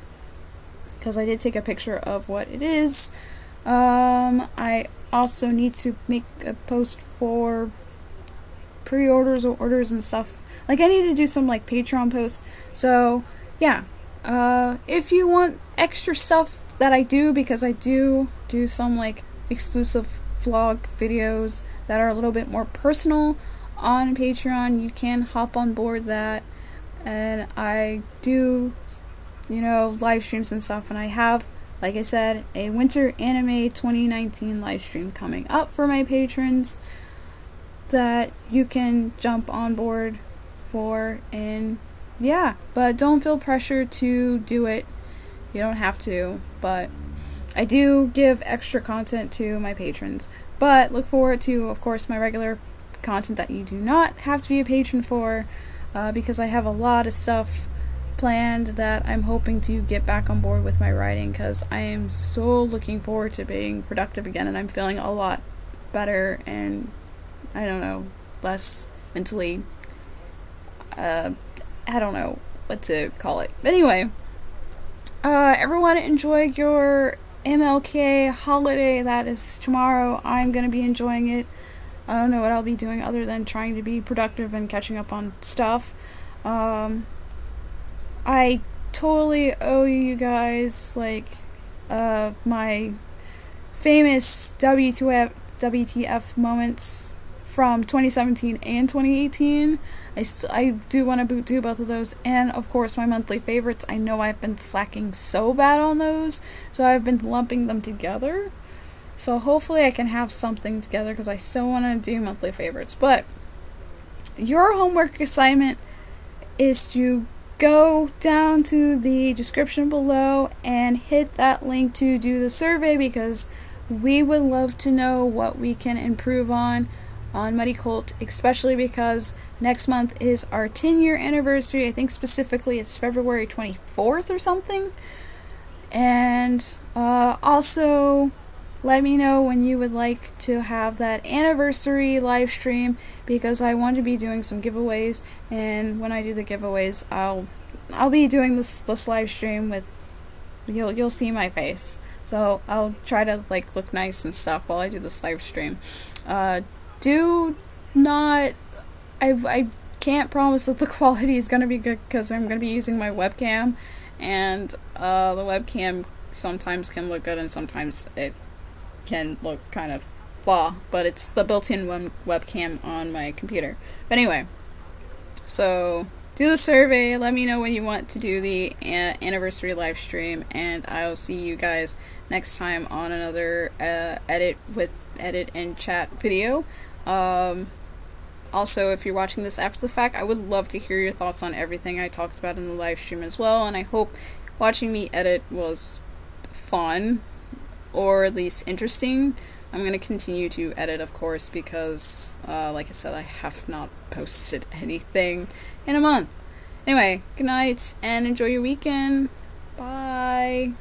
because I did take a picture of what it is. I also need to make a post for pre-orders or orders and stuff. Like, I need to do some, like, Patreon posts. So, yeah. If you want extra stuff that I do, because I do some, like, exclusive vlog videos that are a little bit more personal on Patreon, you can hop on board that. And I do, you know, live streams and stuff, and I have, like I said, a Winter Anime 2019 live stream coming up for my patrons that you can jump on board for. And yeah, but don't feel pressure to do it. You don't have to, but I do give extra content to my patrons. But look forward to, of course, my regular content that you do not have to be a patron for, because I have a lot of stuff planned that I'm hoping to get back on board with my writing, because I am so looking forward to being productive again, and I'm feeling a lot better and, I don't know, less mentally, I don't know what to call it. But anyway, everyone enjoy your MLK holiday. That is tomorrow. I'm gonna be enjoying it. I don't know what I'll be doing other than trying to be productive and catching up on stuff. I totally owe you guys, like, my famous WTF moments from 2017 and 2018. I do want to do both of those, and of course my monthly favorites. I know I've been slacking so bad on those, so I've been lumping them together. So hopefully I can have something together, because I still want to do monthly favorites. But your homework assignment is to go down to the description below and hit that link to do the survey, because we would love to know what we can improve on Muddy Cult, especially because next month is our 10-year anniversary. I think specifically it's February 24th or something. And also, let me know when you would like to have that anniversary live stream, because I want to be doing some giveaways, and when I do the giveaways, I'll be doing this live stream with, you'll see my face. So I'll try to like look nice and stuff while I do this live stream. Do not, I can't promise that the quality is gonna be good, because I'm gonna be using my webcam, and the webcam sometimes can look good and sometimes it can look kind of blah, but it's the built-in webcam on my computer. But anyway, so do the survey, let me know when you want to do the anniversary live stream, and I'll see you guys next time on another edit and chat video. Also, if you're watching this after the fact, I would love to hear your thoughts on everything I talked about in the live stream as well, and I hope watching me edit was fun, or at least interesting. I'm going to continue to edit, of course, because, like I said, I have not posted anything in a month. Anyway, good night, and enjoy your weekend. Bye!